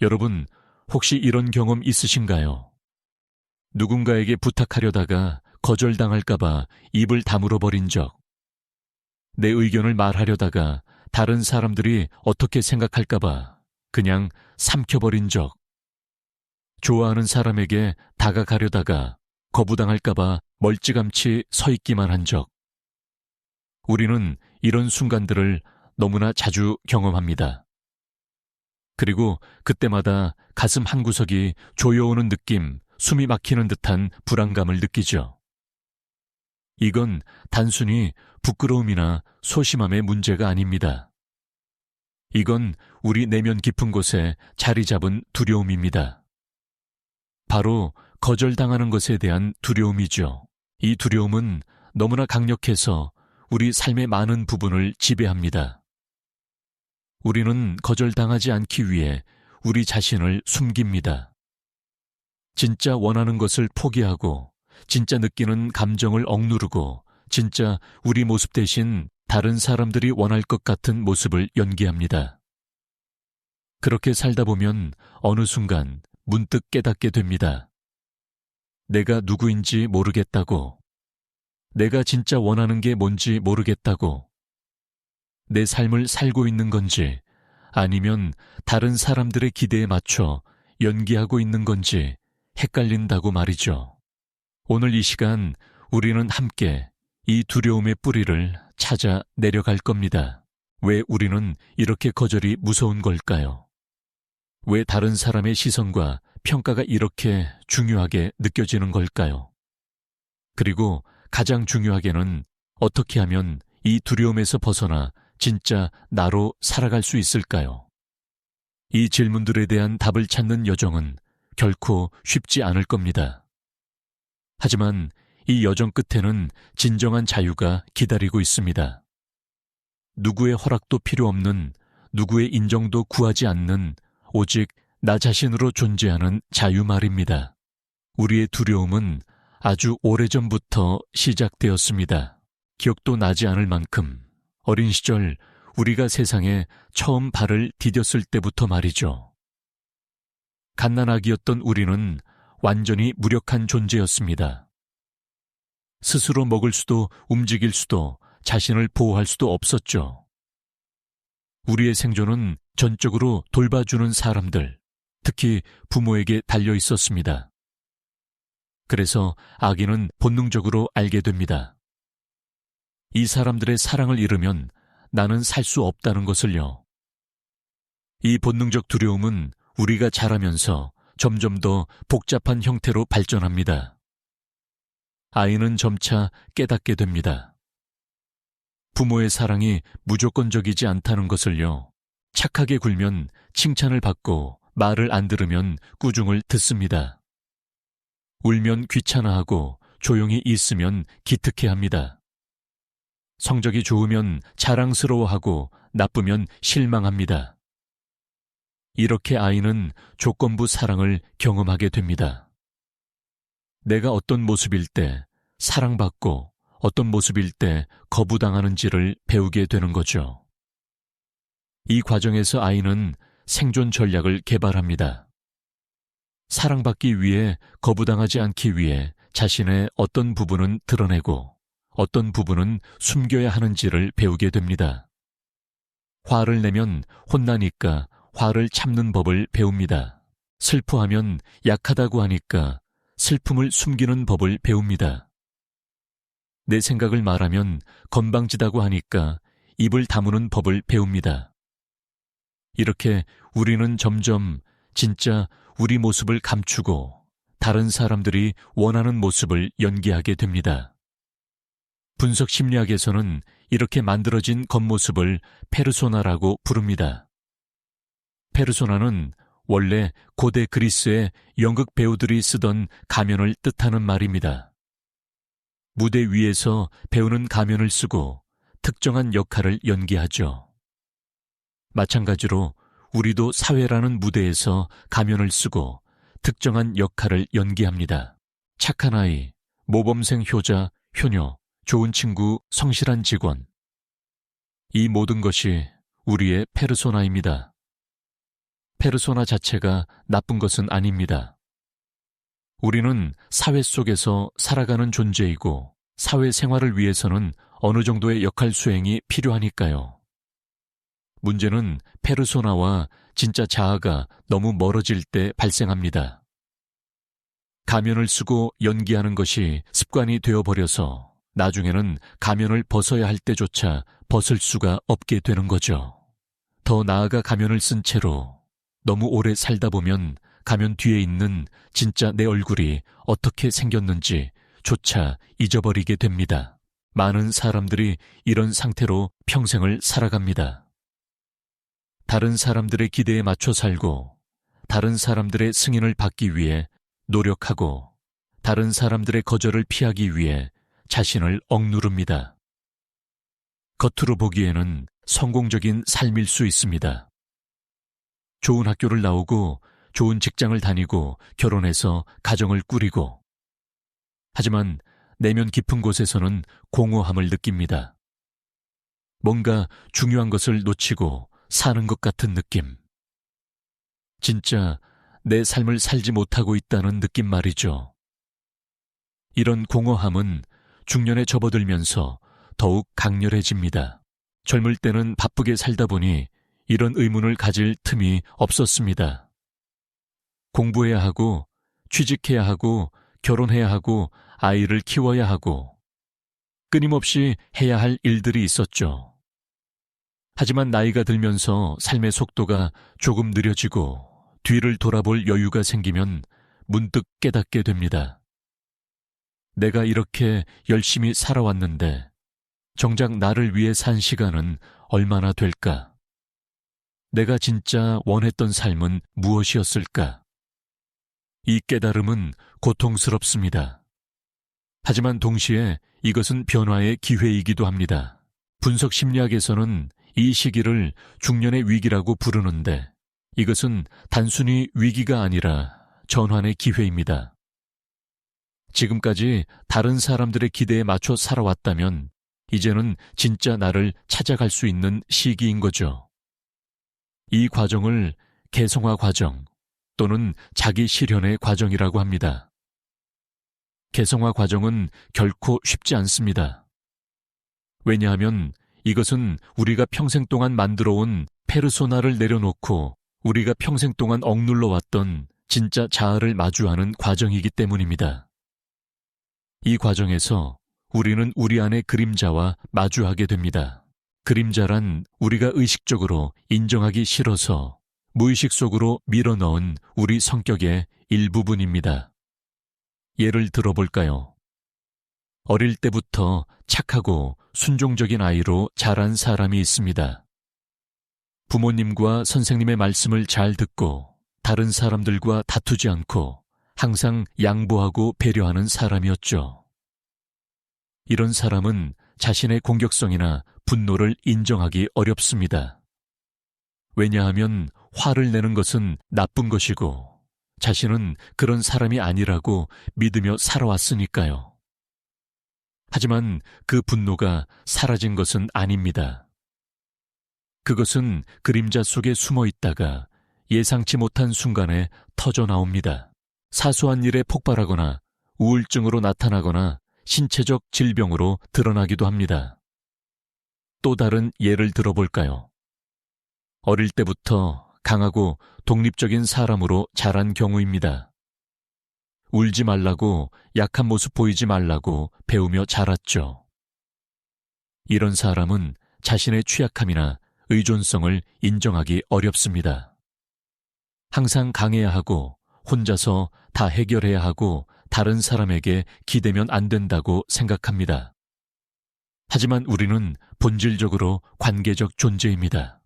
여러분, 혹시 이런 경험 있으신가요? 누군가에게 부탁하려다가 거절당할까봐 입을 다물어 버린 적, 내 의견을 말하려다가 다른 사람들이 어떻게 생각할까봐 그냥 삼켜버린 적, 좋아하는 사람에게 다가가려다가 거부당할까봐 멀찌감치 서 있기만 한 적. 우리는 이런 순간들을 너무나 자주 경험합니다. 그리고 그때마다 가슴 한구석이 조여오는 느낌, 숨이 막히는 듯한 불안감을 느끼죠. 이건 단순히 부끄러움이나 소심함의 문제가 아닙니다. 이건 우리 내면 깊은 곳에 자리 잡은 두려움입니다. 바로 거절당하는 것에 대한 두려움이죠. 이 두려움은 너무나 강력해서 우리 삶의 많은 부분을 지배합니다. 우리는 거절당하지 않기 위해 우리 자신을 숨깁니다. 진짜 원하는 것을 포기하고, 진짜 느끼는 감정을 억누르고, 진짜 우리 모습 대신 다른 사람들이 원할 것 같은 모습을 연기합니다. 그렇게 살다 보면 어느 순간 문득 깨닫게 됩니다. 내가 누구인지 모르겠다고, 내가 진짜 원하는 게 뭔지 모르겠다고, 내 삶을 살고 있는 건지 아니면 다른 사람들의 기대에 맞춰 연기하고 있는 건지 헷갈린다고 말이죠. 오늘 이 시간 우리는 함께 이 두려움의 뿌리를 찾아 내려갈 겁니다. 왜 우리는 이렇게 거절이 무서운 걸까요? 왜 다른 사람의 시선과 평가가 이렇게 중요하게 느껴지는 걸까요? 그리고 가장 중요하게는 어떻게 하면 이 두려움에서 벗어나 진짜 나로 살아갈 수 있을까요? 이 질문들에 대한 답을 찾는 여정은 결코 쉽지 않을 겁니다. 하지만 이 여정 끝에는 진정한 자유가 기다리고 있습니다. 누구의 허락도 필요 없는, 누구의 인정도 구하지 않는, 오직 나 자신으로 존재하는 자유 말입니다. 우리의 두려움은 아주 오래전부터 시작되었습니다. 기억도 나지 않을 만큼 어린 시절 우리가 세상에 처음 발을 디뎠을 때부터 말이죠. 갓난아기였던 우리는 완전히 무력한 존재였습니다. 스스로 먹을 수도 움직일 수도 자신을 보호할 수도 없었죠. 우리의 생존은 전적으로 돌봐주는 사람들, 특히 부모에게 달려 있었습니다. 그래서 아기는 본능적으로 알게 됩니다. 이 사람들의 사랑을 잃으면 나는 살 수 없다는 것을요. 이 본능적 두려움은 우리가 자라면서 점점 더 복잡한 형태로 발전합니다. 아이는 점차 깨닫게 됩니다. 부모의 사랑이 무조건적이지 않다는 것을요. 착하게 굴면 칭찬을 받고 말을 안 들으면 꾸중을 듣습니다. 울면 귀찮아하고 조용히 있으면 기특해합니다. 성적이 좋으면 자랑스러워하고 나쁘면 실망합니다. 이렇게 아이는 조건부 사랑을 경험하게 됩니다. 내가 어떤 모습일 때 사랑받고 어떤 모습일 때 거부당하는지를 배우게 되는 거죠. 이 과정에서 아이는 생존 전략을 개발합니다. 사랑받기 위해 거부당하지 않기 위해 자신의 어떤 부분은 드러내고 어떤 부분은 숨겨야 하는지를 배우게 됩니다. 화를 내면 혼나니까 화를 참는 법을 배웁니다. 슬퍼하면 약하다고 하니까 슬픔을 숨기는 법을 배웁니다. 내 생각을 말하면 건방지다고 하니까 입을 다무는 법을 배웁니다. 이렇게 우리는 점점 진짜 우리 모습을 감추고 다른 사람들이 원하는 모습을 연기하게 됩니다. 분석 심리학에서는 이렇게 만들어진 겉모습을 페르소나라고 부릅니다. 페르소나는 원래 고대 그리스의 연극 배우들이 쓰던 가면을 뜻하는 말입니다. 무대 위에서 배우는 가면을 쓰고 특정한 역할을 연기하죠. 마찬가지로 우리도 사회라는 무대에서 가면을 쓰고 특정한 역할을 연기합니다. 착한 아이, 모범생 효자, 효녀, 좋은 친구, 성실한 직원. 이 모든 것이 우리의 페르소나입니다. 페르소나 자체가 나쁜 것은 아닙니다. 우리는 사회 속에서 살아가는 존재이고 사회생활을 위해서는 어느 정도의 역할 수행이 필요하니까요. 문제는 페르소나와 진짜 자아가 너무 멀어질 때 발생합니다. 가면을 쓰고 연기하는 것이 습관이 되어버려서 나중에는 가면을 벗어야 할 때조차 벗을 수가 없게 되는 거죠. 더 나아가 가면을 쓴 채로 너무 오래 살다 보면 가면 뒤에 있는 진짜 내 얼굴이 어떻게 생겼는지 조차 잊어버리게 됩니다. 많은 사람들이 이런 상태로 평생을 살아갑니다. 다른 사람들의 기대에 맞춰 살고 다른 사람들의 승인을 받기 위해 노력하고 다른 사람들의 거절을 피하기 위해 자신을 억누릅니다. 겉으로 보기에는 성공적인 삶일 수 있습니다. 좋은 학교를 나오고 좋은 직장을 다니고 결혼해서 가정을 꾸리고 하지만 내면 깊은 곳에서는 공허함을 느낍니다. 뭔가 중요한 것을 놓치고 사는 것 같은 느낌. 진짜 내 삶을 살지 못하고 있다는 느낌 말이죠. 이런 공허함은 중년에 접어들면서 더욱 강렬해집니다. 젊을 때는 바쁘게 살다 보니 이런 의문을 가질 틈이 없었습니다. 공부해야 하고 취직해야 하고 결혼해야 하고 아이를 키워야 하고 끊임없이 해야 할 일들이 있었죠. 하지만 나이가 들면서 삶의 속도가 조금 느려지고 뒤를 돌아볼 여유가 생기면 문득 깨닫게 됩니다. 내가 이렇게 열심히 살아왔는데 정작 나를 위해 산 시간은 얼마나 될까? 내가 진짜 원했던 삶은 무엇이었을까? 이 깨달음은 고통스럽습니다. 하지만 동시에 이것은 변화의 기회이기도 합니다. 분석 심리학에서는 이 시기를 중년의 위기라고 부르는데 이것은 단순히 위기가 아니라 전환의 기회입니다. 지금까지 다른 사람들의 기대에 맞춰 살아왔다면 이제는 진짜 나를 찾아갈 수 있는 시기인 거죠. 이 과정을 개성화 과정 또는 자기 실현의 과정이라고 합니다. 개성화 과정은 결코 쉽지 않습니다. 왜냐하면 이것은 우리가 평생 동안 만들어온 페르소나를 내려놓고 우리가 평생 동안 억눌러 왔던 진짜 자아를 마주하는 과정이기 때문입니다. 이 과정에서 우리는 우리 안의 그림자와 마주하게 됩니다. 그림자란 우리가 의식적으로 인정하기 싫어서 무의식 속으로 밀어넣은 우리 성격의 일부분입니다. 예를 들어볼까요? 어릴 때부터 착하고 순종적인 아이로 자란 사람이 있습니다. 부모님과 선생님의 말씀을 잘 듣고 다른 사람들과 다투지 않고 항상 양보하고 배려하는 사람이었죠. 이런 사람은 자신의 공격성이나 분노를 인정하기 어렵습니다. 왜냐하면 화를 내는 것은 나쁜 것이고 자신은 그런 사람이 아니라고 믿으며 살아왔으니까요. 하지만 그 분노가 사라진 것은 아닙니다. 그것은 그림자 속에 숨어 있다가 예상치 못한 순간에 터져 나옵니다. 사소한 일에 폭발하거나 우울증으로 나타나거나 신체적 질병으로 드러나기도 합니다. 또 다른 예를 들어볼까요? 어릴 때부터 강하고 독립적인 사람으로 자란 경우입니다. 울지 말라고, 약한 모습 보이지 말라고 배우며 자랐죠. 이런 사람은 자신의 취약함이나 의존성을 인정하기 어렵습니다. 항상 강해야 하고 혼자서 다 해결해야 하고 다른 사람에게 기대면 안 된다고 생각합니다. 하지만 우리는 본질적으로 관계적 존재입니다.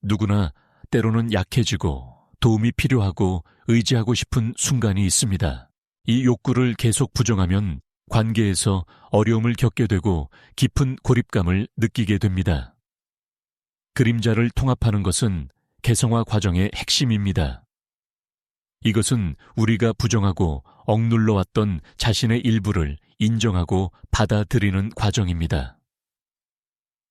누구나 때로는 약해지고 도움이 필요하고 의지하고 싶은 순간이 있습니다. 이 욕구를 계속 부정하면 관계에서 어려움을 겪게 되고 깊은 고립감을 느끼게 됩니다. 그림자를 통합하는 것은 개성화 과정의 핵심입니다. 이것은 우리가 부정하고 억눌러 왔던 자신의 일부를 인정하고 받아들이는 과정입니다.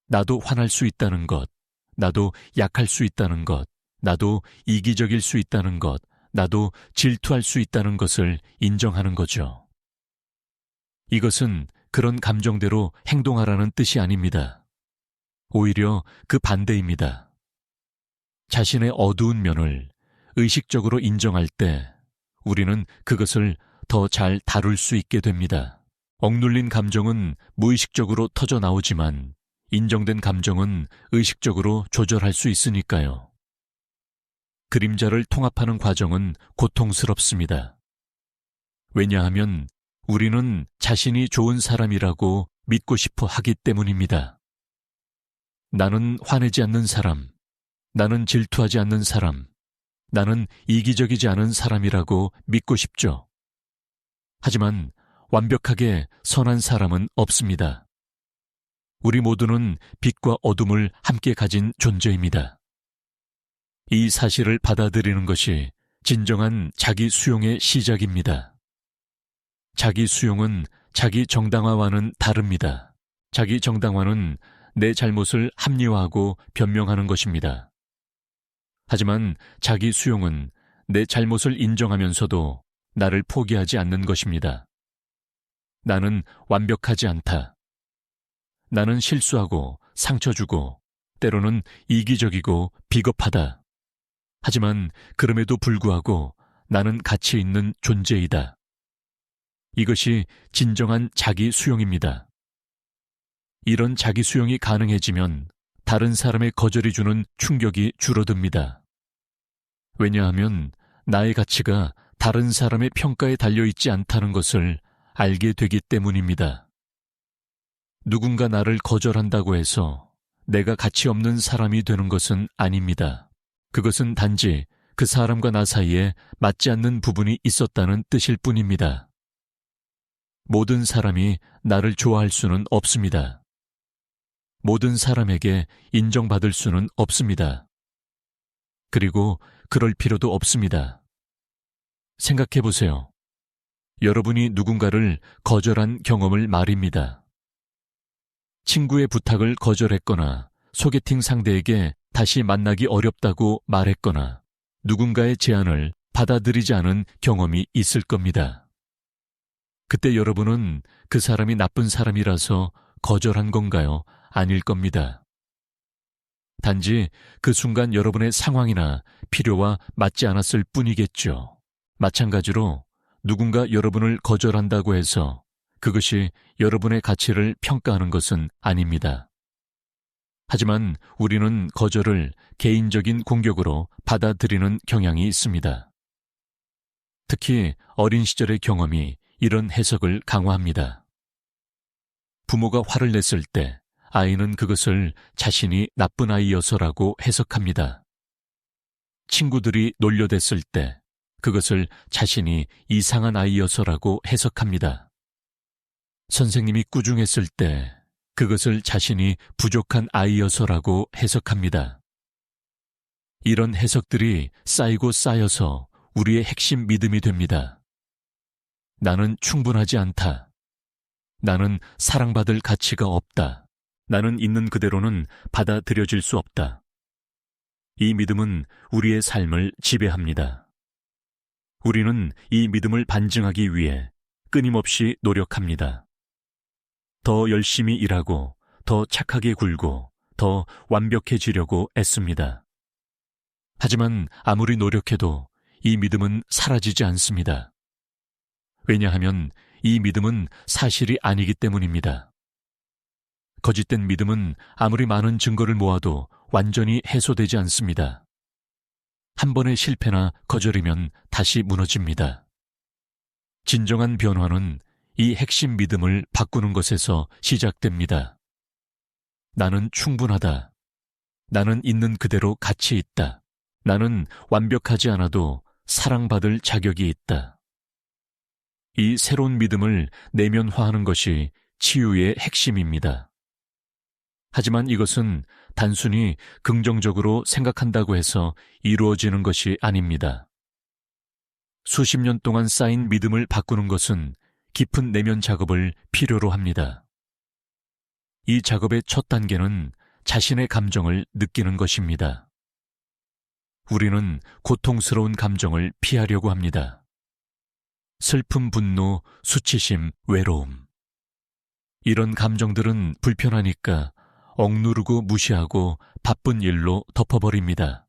나도 화날 수 있다는 것, 나도 약할 수 있다는 것, 나도 이기적일 수 있다는 것, 나도 질투할 수 있다는 것을 인정하는 거죠. 이것은 그런 감정대로 행동하라는 뜻이 아닙니다. 오히려 그 반대입니다. 자신의 어두운 면을 의식적으로 인정할 때 우리는 그것을 더 잘 다룰 수 있게 됩니다. 억눌린 감정은 무의식적으로 터져 나오지만 인정된 감정은 의식적으로 조절할 수 있으니까요. 그림자를 통합하는 과정은 고통스럽습니다. 왜냐하면 우리는 자신이 좋은 사람이라고 믿고 싶어 하기 때문입니다. 나는 화내지 않는 사람, 나는 질투하지 않는 사람, 나는 이기적이지 않은 사람이라고 믿고 싶죠. 하지만 완벽하게 선한 사람은 없습니다. 우리 모두는 빛과 어둠을 함께 가진 존재입니다. 이 사실을 받아들이는 것이 진정한 자기 수용의 시작입니다. 자기 수용은 자기 정당화와는 다릅니다. 자기 정당화는 내 잘못을 합리화하고 변명하는 것입니다. 하지만 자기 수용은 내 잘못을 인정하면서도 나를 포기하지 않는 것입니다. 나는 완벽하지 않다. 나는 실수하고 상처 주고 때로는 이기적이고 비겁하다. 하지만 그럼에도 불구하고 나는 가치 있는 존재이다. 이것이 진정한 자기 수용입니다. 이런 자기 수용이 가능해지면 다른 사람의 거절이 주는 충격이 줄어듭니다. 왜냐하면 나의 가치가 다른 사람의 평가에 달려있지 않다는 것을 알게 되기 때문입니다. 누군가 나를 거절한다고 해서 내가 가치 없는 사람이 되는 것은 아닙니다. 그것은 단지 그 사람과 나 사이에 맞지 않는 부분이 있었다는 뜻일 뿐입니다. 모든 사람이 나를 좋아할 수는 없습니다. 모든 사람에게 인정받을 수는 없습니다. 그리고 그럴 필요도 없습니다. 생각해 보세요. 여러분이 누군가를 거절한 경험을 말입니다. 친구의 부탁을 거절했거나 소개팅 상대에게 다시 만나기 어렵다고 말했거나 누군가의 제안을 받아들이지 않은 경험이 있을 겁니다. 그때 여러분은 그 사람이 나쁜 사람이라서 거절한 건가요? 아닐 겁니다. 단지 그 순간 여러분의 상황이나 필요와 맞지 않았을 뿐이겠죠. 마찬가지로 누군가 여러분을 거절한다고 해서 그것이 여러분의 가치를 평가하는 것은 아닙니다. 하지만 우리는 거절을 개인적인 공격으로 받아들이는 경향이 있습니다. 특히 어린 시절의 경험이 이런 해석을 강화합니다. 부모가 화를 냈을 때 아이는 그것을 자신이 나쁜 아이여서라고 해석합니다. 친구들이 놀려댔을 때 그것을 자신이 이상한 아이여서라고 해석합니다. 선생님이 꾸중했을 때 그것을 자신이 부족한 아이여서라고 해석합니다. 이런 해석들이 쌓이고 쌓여서 우리의 핵심 믿음이 됩니다. 나는 충분하지 않다. 나는 사랑받을 가치가 없다. 나는 있는 그대로는 받아들여질 수 없다. 이 믿음은 우리의 삶을 지배합니다. 우리는 이 믿음을 반증하기 위해 끊임없이 노력합니다. 더 열심히 일하고, 더 착하게 굴고, 더 완벽해지려고 애씁니다. 하지만 아무리 노력해도 이 믿음은 사라지지 않습니다. 왜냐하면 이 믿음은 사실이 아니기 때문입니다. 거짓된 믿음은 아무리 많은 증거를 모아도 완전히 해소되지 않습니다. 한 번의 실패나 거절이면 다시 무너집니다. 진정한 변화는 이 핵심 믿음을 바꾸는 것에서 시작됩니다. 나는 충분하다. 나는 있는 그대로 가치 있다. 나는 완벽하지 않아도 사랑받을 자격이 있다. 이 새로운 믿음을 내면화하는 것이 치유의 핵심입니다. 하지만 이것은 단순히 긍정적으로 생각한다고 해서 이루어지는 것이 아닙니다. 수십 년 동안 쌓인 믿음을 바꾸는 것은 깊은 내면 작업을 필요로 합니다. 이 작업의 첫 단계는 자신의 감정을 느끼는 것입니다. 우리는 고통스러운 감정을 피하려고 합니다. 슬픔, 분노, 수치심, 외로움. 이런 감정들은 불편하니까 억누르고 무시하고 바쁜 일로 덮어버립니다.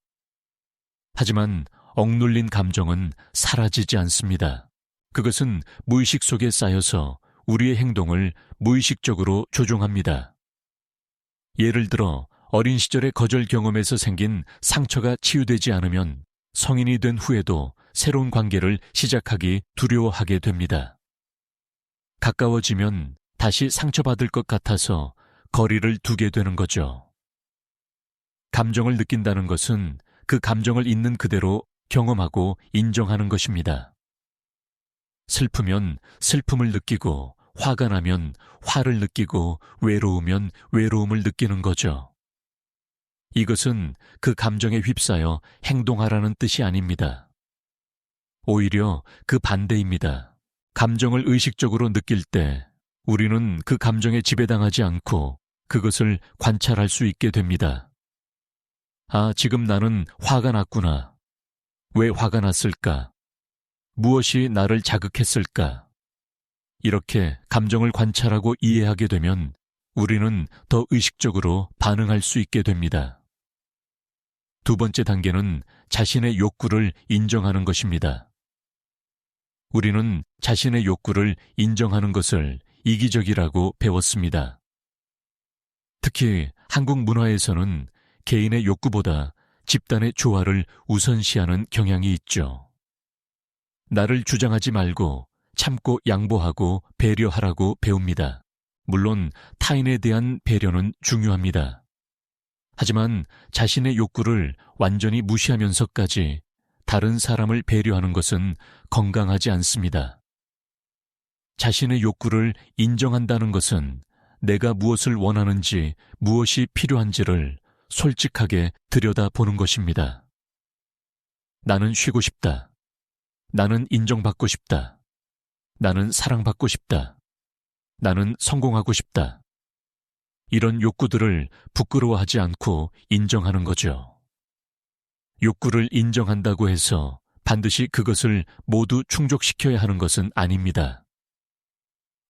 하지만 억눌린 감정은 사라지지 않습니다. 그것은 무의식 속에 쌓여서 우리의 행동을 무의식적으로 조종합니다. 예를 들어 어린 시절의 거절 경험에서 생긴 상처가 치유되지 않으면 성인이 된 후에도 새로운 관계를 시작하기 두려워하게 됩니다. 가까워지면 다시 상처받을 것 같아서 거리를 두게 되는 거죠. 감정을 느낀다는 것은 그 감정을 있는 그대로 경험하고 인정하는 것입니다. 슬프면 슬픔을 느끼고, 화가 나면 화를 느끼고, 외로우면 외로움을 느끼는 거죠. 이것은 그 감정에 휩싸여 행동하라는 뜻이 아닙니다. 오히려 그 반대입니다. 감정을 의식적으로 느낄 때 우리는 그 감정에 지배당하지 않고 그것을 관찰할 수 있게 됩니다. 아, 지금 나는 화가 났구나. 왜 화가 났을까? 무엇이 나를 자극했을까? 이렇게 감정을 관찰하고 이해하게 되면 우리는 더 의식적으로 반응할 수 있게 됩니다. 두 번째 단계는 자신의 욕구를 인정하는 것입니다. 우리는 자신의 욕구를 인정하는 것을 이기적이라고 배웠습니다. 특히 한국 문화에서는 개인의 욕구보다 집단의 조화를 우선시하는 경향이 있죠. 나를 주장하지 말고 참고 양보하고 배려하라고 배웁니다. 물론 타인에 대한 배려는 중요합니다. 하지만 자신의 욕구를 완전히 무시하면서까지 다른 사람을 배려하는 것은 건강하지 않습니다. 자신의 욕구를 인정한다는 것은 내가 무엇을 원하는지, 무엇이 필요한지를 솔직하게 들여다보는 것입니다. 나는 쉬고 싶다. 나는 인정받고 싶다. 나는 사랑받고 싶다. 나는 성공하고 싶다. 이런 욕구들을 부끄러워하지 않고 인정하는 거죠. 욕구를 인정한다고 해서 반드시 그것을 모두 충족시켜야 하는 것은 아닙니다.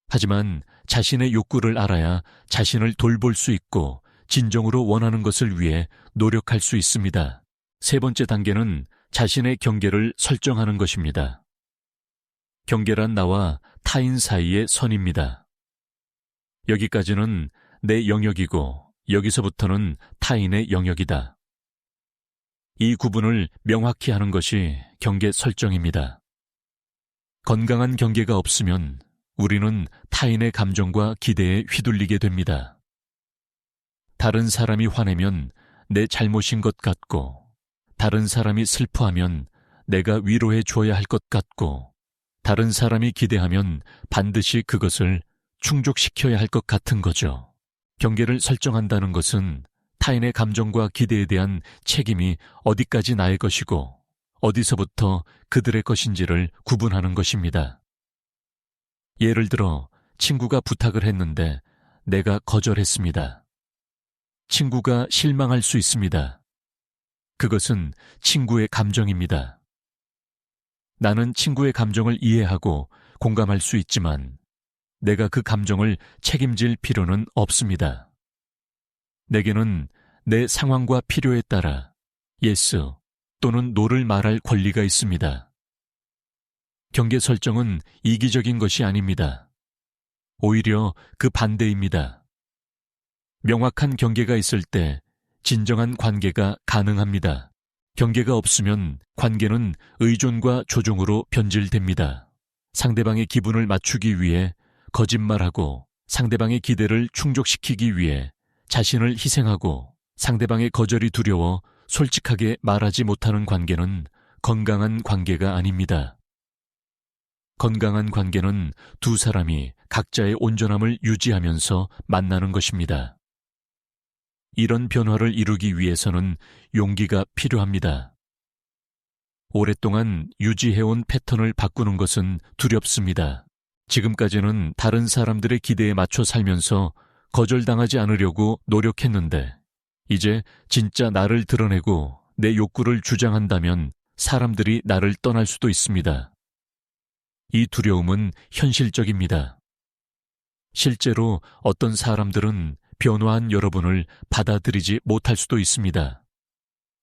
하지만 자신의 욕구를 알아야 자신을 돌볼 수 있고 진정으로 원하는 것을 위해 노력할 수 있습니다. 세 번째 단계는 자신의 경계를 설정하는 것입니다. 경계란 나와 타인 사이의 선입니다. 여기까지는 내 영역이고 여기서부터는 타인의 영역이다. 이 구분을 명확히 하는 것이 경계 설정입니다. 건강한 경계가 없으면 우리는 타인의 감정과 기대에 휘둘리게 됩니다. 다른 사람이 화내면 내 잘못인 것 같고, 다른 사람이 슬퍼하면 내가 위로해 줘야 할 것 같고, 다른 사람이 기대하면 반드시 그것을 충족시켜야 할 것 같은 거죠. 경계를 설정한다는 것은 타인의 감정과 기대에 대한 책임이 어디까지 나의 것이고 어디서부터 그들의 것인지를 구분하는 것입니다. 예를 들어 친구가 부탁을 했는데 내가 거절했습니다. 친구가 실망할 수 있습니다. 그것은 친구의 감정입니다. 나는 친구의 감정을 이해하고 공감할 수 있지만 내가 그 감정을 책임질 필요는 없습니다. 내게는 내 상황과 필요에 따라 yes 또는 no를 말할 권리가 있습니다. 경계 설정은 이기적인 것이 아닙니다. 오히려 그 반대입니다. 명확한 경계가 있을 때 진정한 관계가 가능합니다. 경계가 없으면 관계는 의존과 조종으로 변질됩니다. 상대방의 기분을 맞추기 위해 거짓말하고 상대방의 기대를 충족시키기 위해 자신을 희생하고 상대방의 거절이 두려워 솔직하게 말하지 못하는 관계는 건강한 관계가 아닙니다. 건강한 관계는 두 사람이 각자의 온전함을 유지하면서 만나는 것입니다. 이런 변화를 이루기 위해서는 용기가 필요합니다. 오랫동안 유지해온 패턴을 바꾸는 것은 두렵습니다. 지금까지는 다른 사람들의 기대에 맞춰 살면서 거절당하지 않으려고 노력했는데 이제 진짜 나를 드러내고 내 욕구를 주장한다면 사람들이 나를 떠날 수도 있습니다. 이 두려움은 현실적입니다. 실제로 어떤 사람들은 변화한 여러분을 받아들이지 못할 수도 있습니다.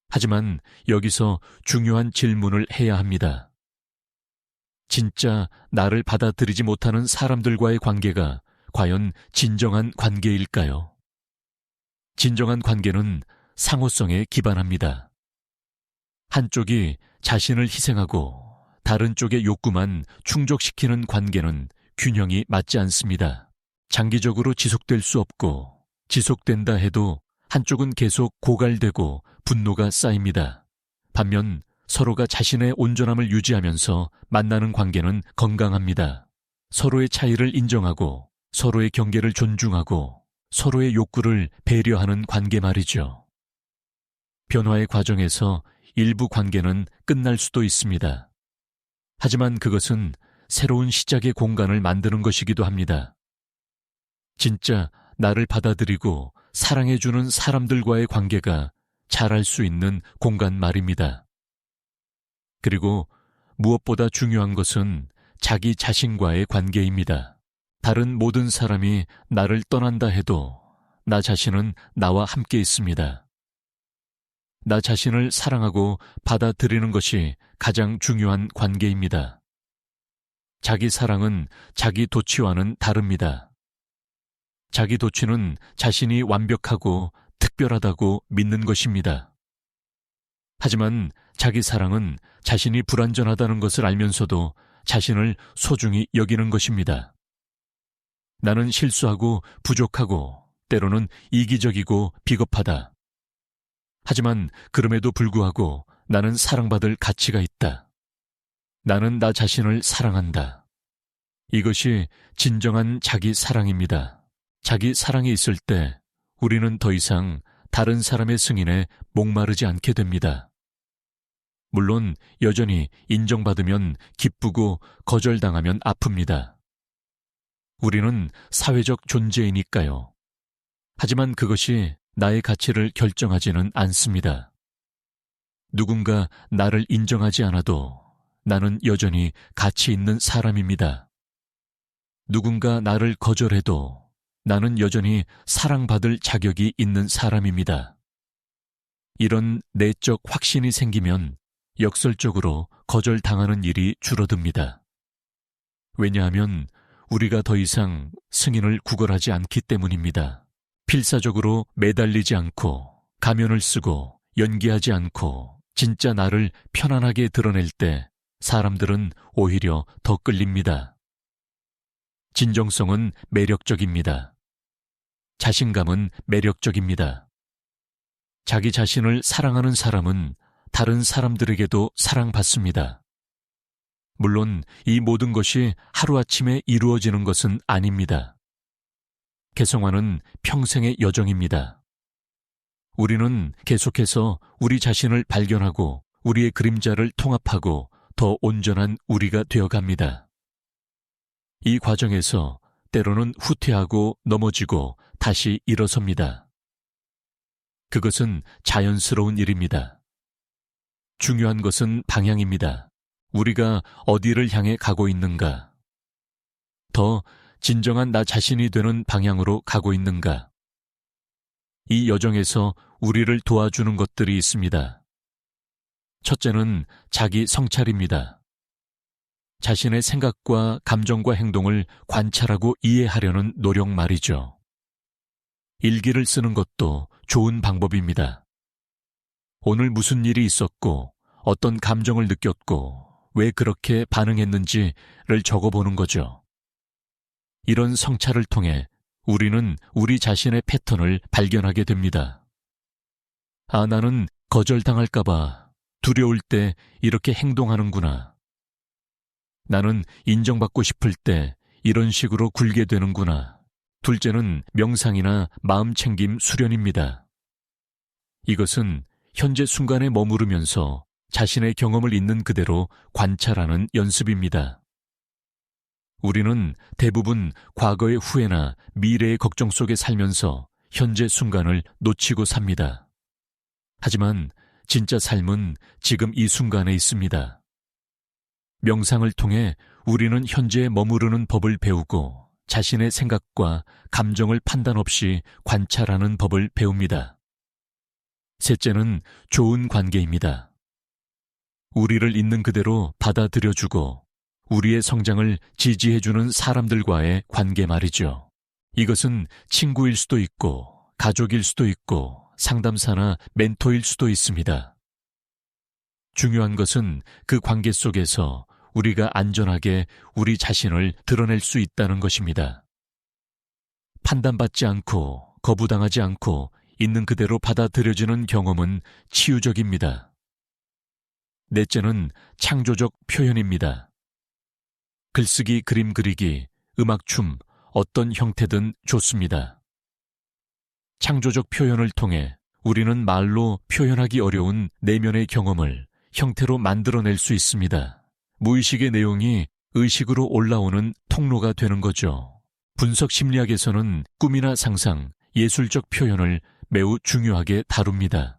하지만 여기서 중요한 질문을 해야 합니다. 진짜 나를 받아들이지 못하는 사람들과의 관계가 과연 진정한 관계일까요? 진정한 관계는 상호성에 기반합니다. 한쪽이 자신을 희생하고 다른 쪽의 욕구만 충족시키는 관계는 균형이 맞지 않습니다. 장기적으로 지속될 수 없고, 지속된다 해도 한쪽은 계속 고갈되고 분노가 쌓입니다. 반면 서로가 자신의 온전함을 유지하면서 만나는 관계는 건강합니다. 서로의 차이를 인정하고 서로의 경계를 존중하고 서로의 욕구를 배려하는 관계 말이죠. 변화의 과정에서 일부 관계는 끝날 수도 있습니다. 하지만 그것은 새로운 시작의 공간을 만드는 것이기도 합니다. 진짜 나를 받아들이고 사랑해주는 사람들과의 관계가 자랄 수 있는 공간 말입니다. 그리고 무엇보다 중요한 것은 자기 자신과의 관계입니다. 다른 모든 사람이 나를 떠난다 해도 나 자신은 나와 함께 있습니다. 나 자신을 사랑하고 받아들이는 것이 가장 중요한 관계입니다. 자기 사랑은 자기 도취와는 다릅니다. 자기 도취는 자신이 완벽하고 특별하다고 믿는 것입니다. 하지만 자기 사랑은 자신이 불완전하다는 것을 알면서도 자신을 소중히 여기는 것입니다. 나는 실수하고 부족하고 때로는 이기적이고 비겁하다. 하지만 그럼에도 불구하고 나는 사랑받을 가치가 있다. 나는 나 자신을 사랑한다. 이것이 진정한 자기 사랑입니다. 자기 사랑이 있을 때 우리는 더 이상 다른 사람의 승인에 목마르지 않게 됩니다. 물론 여전히 인정받으면 기쁘고 거절당하면 아픕니다. 우리는 사회적 존재이니까요. 하지만 그것이 나의 가치를 결정하지는 않습니다. 누군가 나를 인정하지 않아도 나는 여전히 가치 있는 사람입니다. 누군가 나를 거절해도 나는 여전히 사랑받을 자격이 있는 사람입니다. 이런 내적 확신이 생기면 역설적으로 거절당하는 일이 줄어듭니다. 왜냐하면 우리가 더 이상 승인을 구걸하지 않기 때문입니다. 필사적으로 매달리지 않고 가면을 쓰고 연기하지 않고 진짜 나를 편안하게 드러낼 때 사람들은 오히려 더 끌립니다. 진정성은 매력적입니다. 자신감은 매력적입니다. 자기 자신을 사랑하는 사람은 다른 사람들에게도 사랑받습니다. 물론 이 모든 것이 하루아침에 이루어지는 것은 아닙니다. 개성화는 평생의 여정입니다. 우리는 계속해서 우리 자신을 발견하고 우리의 그림자를 통합하고 더 온전한 우리가 되어갑니다. 이 과정에서 때로는 후퇴하고 넘어지고 다시 일어섭니다. 그것은 자연스러운 일입니다. 중요한 것은 방향입니다. 우리가 어디를 향해 가고 있는가? 더 진정한 나 자신이 되는 방향으로 가고 있는가? 이 여정에서 우리를 도와주는 것들이 있습니다. 첫째는 자기 성찰입니다. 자신의 생각과 감정과 행동을 관찰하고 이해하려는 노력 말이죠. 일기를 쓰는 것도 좋은 방법입니다. 오늘 무슨 일이 있었고 어떤 감정을 느꼈고 왜 그렇게 반응했는지를 적어보는 거죠. 이런 성찰을 통해 우리는 우리 자신의 패턴을 발견하게 됩니다. 아, 나는 거절당할까봐 두려울 때 이렇게 행동하는구나. 나는 인정받고 싶을 때 이런 식으로 굴게 되는구나. 둘째는 명상이나 마음챙김 수련입니다. 이것은 현재 순간에 머무르면서 자신의 경험을 있는 그대로 관찰하는 연습입니다. 우리는 대부분 과거의 후회나 미래의 걱정 속에 살면서 현재 순간을 놓치고 삽니다. 하지만 진짜 삶은 지금 이 순간에 있습니다. 명상을 통해 우리는 현재에 머무르는 법을 배우고 자신의 생각과 감정을 판단 없이 관찰하는 법을 배웁니다. 셋째는 좋은 관계입니다. 우리를 있는 그대로 받아들여주고 우리의 성장을 지지해주는 사람들과의 관계 말이죠. 이것은 친구일 수도 있고 가족일 수도 있고 상담사나 멘토일 수도 있습니다. 중요한 것은 그 관계 속에서 우리가 안전하게 우리 자신을 드러낼 수 있다는 것입니다. 판단받지 않고 거부당하지 않고 있는 그대로 받아들여지는 경험은 치유적입니다. 넷째는 창조적 표현입니다. 글쓰기, 그림 그리기, 음악, 춤, 어떤 형태든 좋습니다. 창조적 표현을 통해 우리는 말로 표현하기 어려운 내면의 경험을 형태로 만들어낼 수 있습니다. 무의식의 내용이 의식으로 올라오는 통로가 되는 거죠. 분석 심리학에서는 꿈이나 상상, 예술적 표현을 매우 중요하게 다룹니다.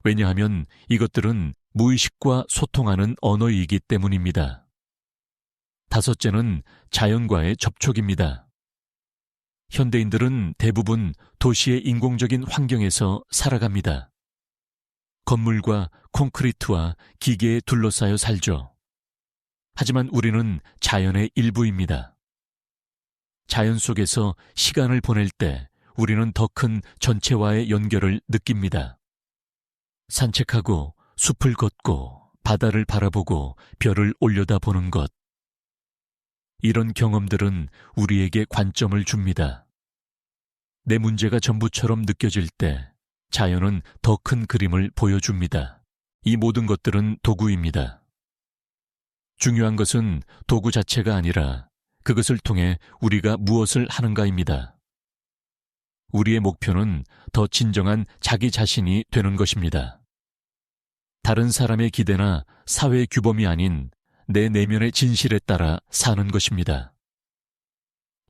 왜냐하면 이것들은 무의식과 소통하는 언어이기 때문입니다. 다섯째는 자연과의 접촉입니다. 현대인들은 대부분 도시의 인공적인 환경에서 살아갑니다. 건물과 콘크리트와 기계에 둘러싸여 살죠. 하지만 우리는 자연의 일부입니다. 자연 속에서 시간을 보낼 때 우리는 더 큰 전체와의 연결을 느낍니다. 산책하고 숲을 걷고 바다를 바라보고 별을 올려다보는 것. 이런 경험들은 우리에게 관점을 줍니다. 내 문제가 전부처럼 느껴질 때 자연은 더 큰 그림을 보여줍니다. 이 모든 것들은 도구입니다. 중요한 것은 도구 자체가 아니라 그것을 통해 우리가 무엇을 하는가입니다. 우리의 목표는 더 진정한 자기 자신이 되는 것입니다. 다른 사람의 기대나 사회의 규범이 아닌 내 내면의 진실에 따라 사는 것입니다.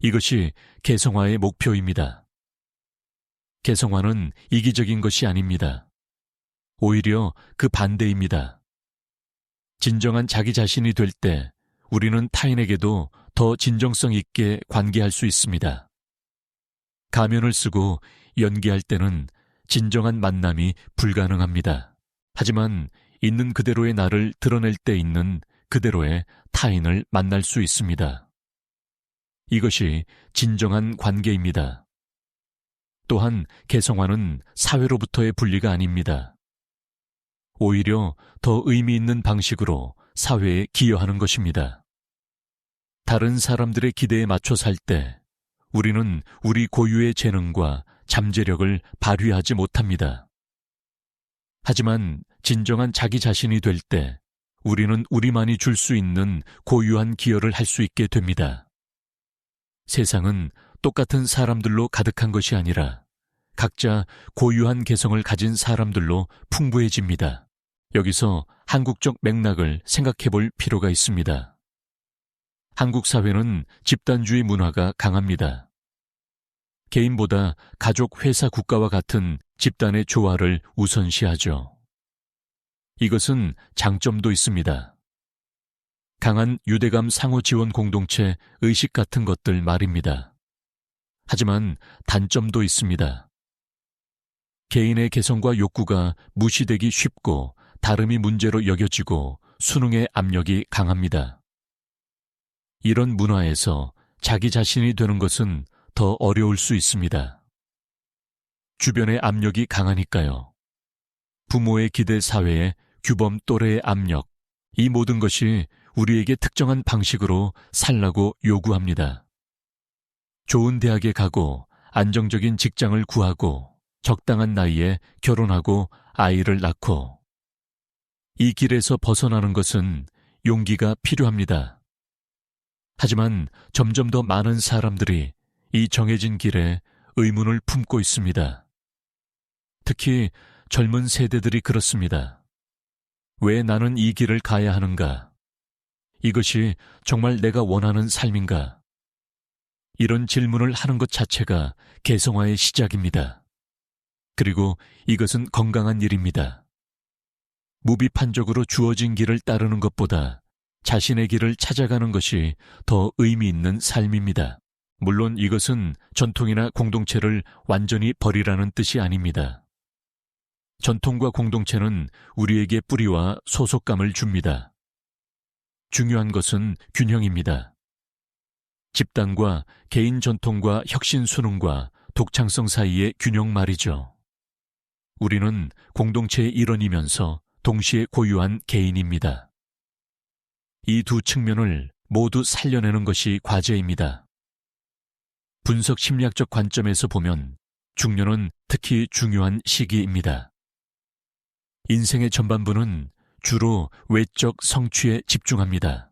이것이 개성화의 목표입니다. 개성화는 이기적인 것이 아닙니다. 오히려 그 반대입니다. 진정한 자기 자신이 될 때 우리는 타인에게도 더 진정성 있게 관계할 수 있습니다. 가면을 쓰고 연기할 때는 진정한 만남이 불가능합니다. 하지만 있는 그대로의 나를 드러낼 때 있는 그대로의 타인을 만날 수 있습니다. 이것이 진정한 관계입니다. 또한 개성화는 사회로부터의 분리가 아닙니다. 오히려 더 의미 있는 방식으로 사회에 기여하는 것입니다. 다른 사람들의 기대에 맞춰 살 때 우리는 우리 고유의 재능과 잠재력을 발휘하지 못합니다. 하지만 진정한 자기 자신이 될 때 우리는 우리만이 줄 수 있는 고유한 기여를 할 수 있게 됩니다. 세상은 똑같은 사람들로 가득한 것이 아니라 각자 고유한 개성을 가진 사람들로 풍부해집니다. 여기서 한국적 맥락을 생각해 볼 필요가 있습니다. 한국 사회는 집단주의 문화가 강합니다. 개인보다 가족, 회사, 국가와 같은 집단의 조화를 우선시하죠. 이것은 장점도 있습니다. 강한 유대감 상호 지원 공동체, 의식 같은 것들 말입니다. 하지만 단점도 있습니다. 개인의 개성과 욕구가 무시되기 쉽고 다름이 문제로 여겨지고 수능의 압력이 강합니다. 이런 문화에서 자기 자신이 되는 것은 더 어려울 수 있습니다. 주변의 압력이 강하니까요. 부모의 기대, 사회의 규범, 또래의 압력, 이 모든 것이 우리에게 특정한 방식으로 살라고 요구합니다. 좋은 대학에 가고 안정적인 직장을 구하고 적당한 나이에 결혼하고 아이를 낳고, 이 길에서 벗어나는 것은 용기가 필요합니다. 하지만 점점 더 많은 사람들이 이 정해진 길에 의문을 품고 있습니다. 특히 젊은 세대들이 그렇습니다. 왜 나는 이 길을 가야 하는가? 이것이 정말 내가 원하는 삶인가? 이런 질문을 하는 것 자체가 개성화의 시작입니다. 그리고 이것은 건강한 일입니다. 무비판적으로 주어진 길을 따르는 것보다 자신의 길을 찾아가는 것이 더 의미 있는 삶입니다. 물론 이것은 전통이나 공동체를 완전히 버리라는 뜻이 아닙니다. 전통과 공동체는 우리에게 뿌리와 소속감을 줍니다. 중요한 것은 균형입니다. 집단과 개인 전통과 혁신 수능과 독창성 사이의 균형 말이죠. 우리는 공동체의 일원이면서 동시에 고유한 개인입니다. 이 두 측면을 모두 살려내는 것이 과제입니다. 분석 심리학적 관점에서 보면 중년은 특히 중요한 시기입니다. 인생의 전반부는 주로 외적 성취에 집중합니다.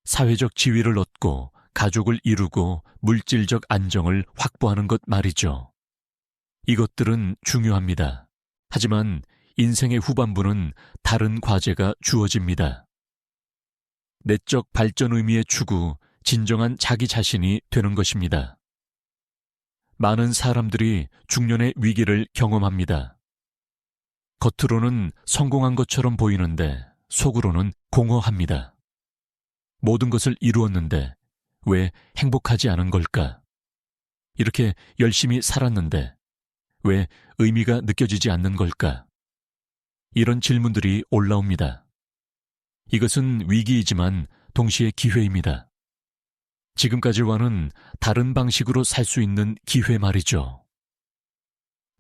사회적 지위를 얻고 가족을 이루고 물질적 안정을 확보하는 것 말이죠. 이것들은 중요합니다. 하지만 인생의 후반부는 다른 과제가 주어집니다. 내적 발전 의미의 추구, 진정한 자기 자신이 되는 것입니다. 많은 사람들이 중년의 위기를 경험합니다. 겉으로는 성공한 것처럼 보이는데 속으로는 공허합니다. 모든 것을 이루었는데 왜 행복하지 않은 걸까? 이렇게 열심히 살았는데 왜 의미가 느껴지지 않는 걸까? 이런 질문들이 올라옵니다. 이것은 위기이지만 동시에 기회입니다. 지금까지와는 다른 방식으로 살 수 있는 기회 말이죠.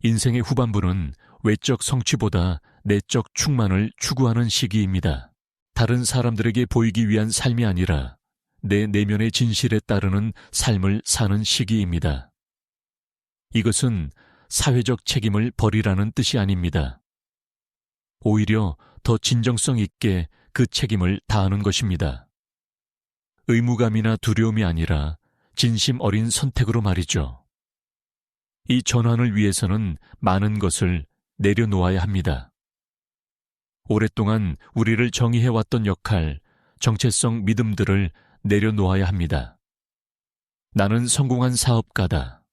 인생의 후반부는 외적 성취보다 내적 충만을 추구하는 시기입니다. 다른 사람들에게 보이기 위한 삶이 아니라 내 내면의 진실에 따르는 삶을 사는 시기입니다. 이것은 사회적 책임을 버리라는 뜻이 아닙니다. 오히려 더 진정성 있게 그 책임을 다하는 것입니다. 의무감이나 두려움이 아니라 진심 어린 선택으로 말이죠. 이 전환을 위해서는 많은 것을 내려놓아야 합니다. 오랫동안 우리를 정의해왔던 역할, 정체성 믿음들을 내려놓아야 합니다. 나는 성공한 사업가다.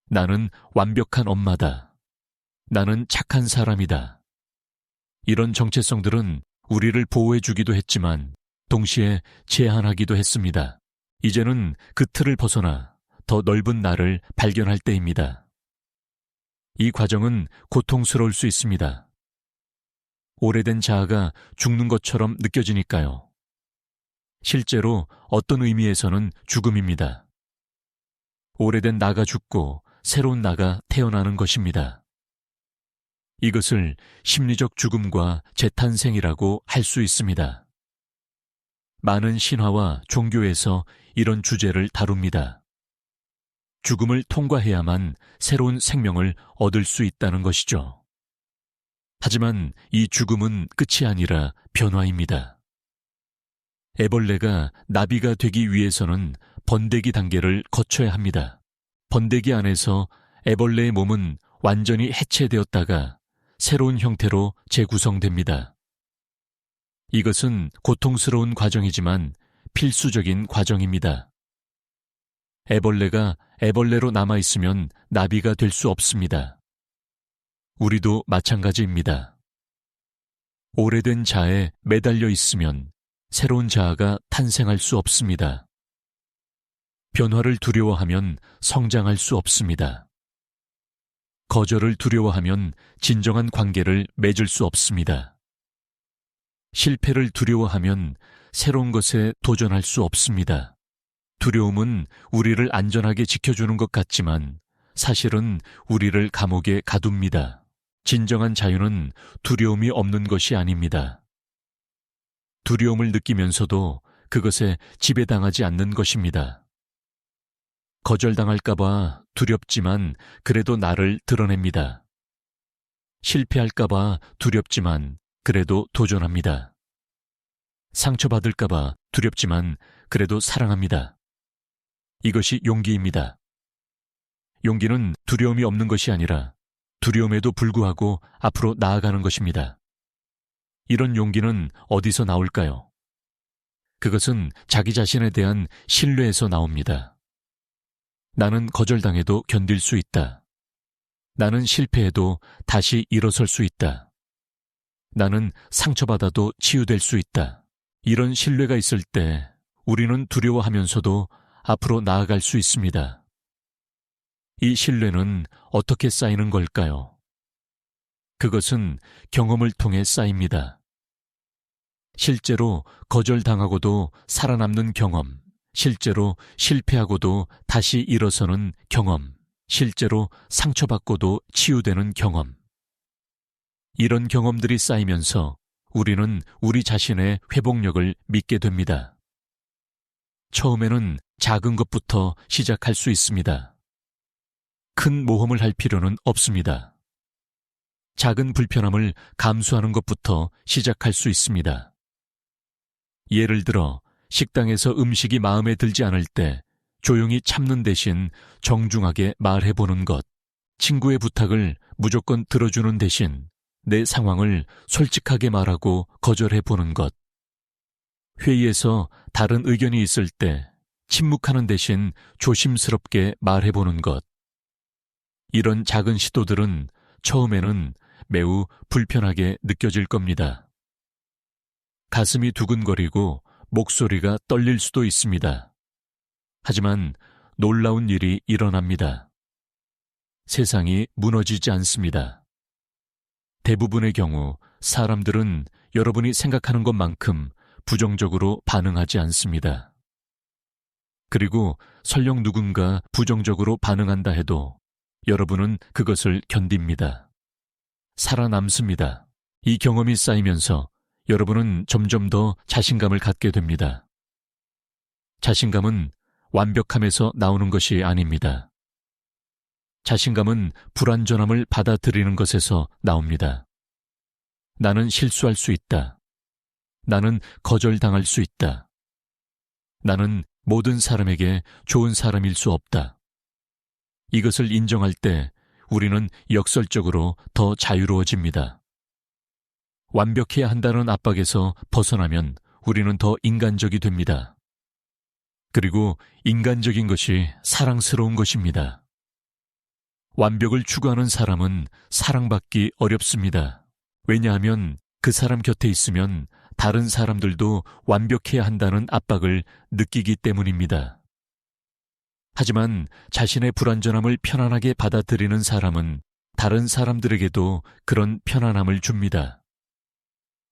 나는 완벽한 엄마다. 나는 착한 사람이다. 이런 정체성들은 우리를 보호해주기도 했지만 동시에 제한하기도 했습니다. 이제는 그 틀을 벗어나 더 넓은 나를 발견할 때입니다. 이 과정은 고통스러울 수 있습니다. 오래된 자아가 죽는 것처럼 느껴지니까요. 실제로 어떤 의미에서는 죽음입니다. 오래된 나가 죽고 새로운 나가 태어나는 것입니다. 이것을 심리적 죽음과 재탄생이라고 할 수 있습니다. 많은 신화와 종교에서 이런 주제를 다룹니다. 죽음을 통과해야만 새로운 생명을 얻을 수 있다는 것이죠. 하지만 이 죽음은 끝이 아니라 변화입니다. 애벌레가 나비가 되기 위해서는 번데기 단계를 거쳐야 합니다. 번데기 안에서 애벌레의 몸은 완전히 해체되었다가 새로운 형태로 재구성됩니다. 이것은 고통스러운 과정이지만 필수적인 과정입니다. 애벌레가 애벌레로 남아있으면 나비가 될 수 없습니다. 우리도 마찬가지입니다. 오래된 자에 매달려 있으면 새로운 자아가 탄생할 수 없습니다. 변화를 두려워하면 성장할 수 없습니다. 거절을 두려워하면 진정한 관계를 맺을 수 없습니다. 실패를 두려워하면 새로운 것에 도전할 수 없습니다. 두려움은 우리를 안전하게 지켜주는 것 같지만 사실은 우리를 감옥에 가둡니다. 진정한 자유는 두려움이 없는 것이 아닙니다. 두려움을 느끼면서도 그것에 지배당하지 않는 것입니다. 거절당할까봐 두렵지만 그래도 나를 드러냅니다. 실패할까봐 두렵지만 그래도 도전합니다. 상처받을까봐 두렵지만 그래도 사랑합니다. 이것이 용기입니다. 용기는 두려움이 없는 것이 아니라 두려움에도 불구하고 앞으로 나아가는 것입니다. 이런 용기는 어디서 나올까요? 그것은 자기 자신에 대한 신뢰에서 나옵니다. 나는 거절당해도 견딜 수 있다. 나는 실패해도 다시 일어설 수 있다. 나는 상처받아도 치유될 수 있다. 이런 신뢰가 있을 때 우리는 두려워하면서도 앞으로 나아갈 수 있습니다. 이 신뢰는 어떻게 쌓이는 걸까요? 그것은 경험을 통해 쌓입니다. 실제로 거절당하고도 살아남는 경험, 실제로 실패하고도 다시 일어서는 경험, 실제로 상처받고도 치유되는 경험. 이런 경험들이 쌓이면서 우리는 우리 자신의 회복력을 믿게 됩니다. 처음에는 작은 것부터 시작할 수 있습니다. 큰 모험을 할 필요는 없습니다. 작은 불편함을 감수하는 것부터 시작할 수 있습니다. 예를 들어 식당에서 음식이 마음에 들지 않을 때 조용히 참는 대신 정중하게 말해보는 것, 친구의 부탁을 무조건 들어주는 대신 내 상황을 솔직하게 말하고 거절해보는 것, 회의에서 다른 의견이 있을 때 침묵하는 대신 조심스럽게 말해보는 것. 이런 작은 시도들은 처음에는 매우 불편하게 느껴질 겁니다. 가슴이 두근거리고 목소리가 떨릴 수도 있습니다. 하지만 놀라운 일이 일어납니다. 세상이 무너지지 않습니다. 대부분의 경우 사람들은 여러분이 생각하는 것만큼 부정적으로 반응하지 않습니다. 그리고 설령 누군가 부정적으로 반응한다 해도 여러분은 그것을 견딥니다. 살아남습니다. 이 경험이 쌓이면서 여러분은 점점 더 자신감을 갖게 됩니다. 자신감은 완벽함에서 나오는 것이 아닙니다. 자신감은 불완전함을 받아들이는 것에서 나옵니다. 나는 실수할 수 있다. 나는 거절당할 수 있다. 나는 모든 사람에게 좋은 사람일 수 없다. 이것을 인정할 때 우리는 역설적으로 더 자유로워집니다. 완벽해야 한다는 압박에서 벗어나면 우리는 더 인간적이 됩니다. 그리고 인간적인 것이 사랑스러운 것입니다. 완벽을 추구하는 사람은 사랑받기 어렵습니다. 왜냐하면 그 사람 곁에 있으면 다른 사람들도 완벽해야 한다는 압박을 느끼기 때문입니다. 하지만 자신의 불완전함을 편안하게 받아들이는 사람은 다른 사람들에게도 그런 편안함을 줍니다.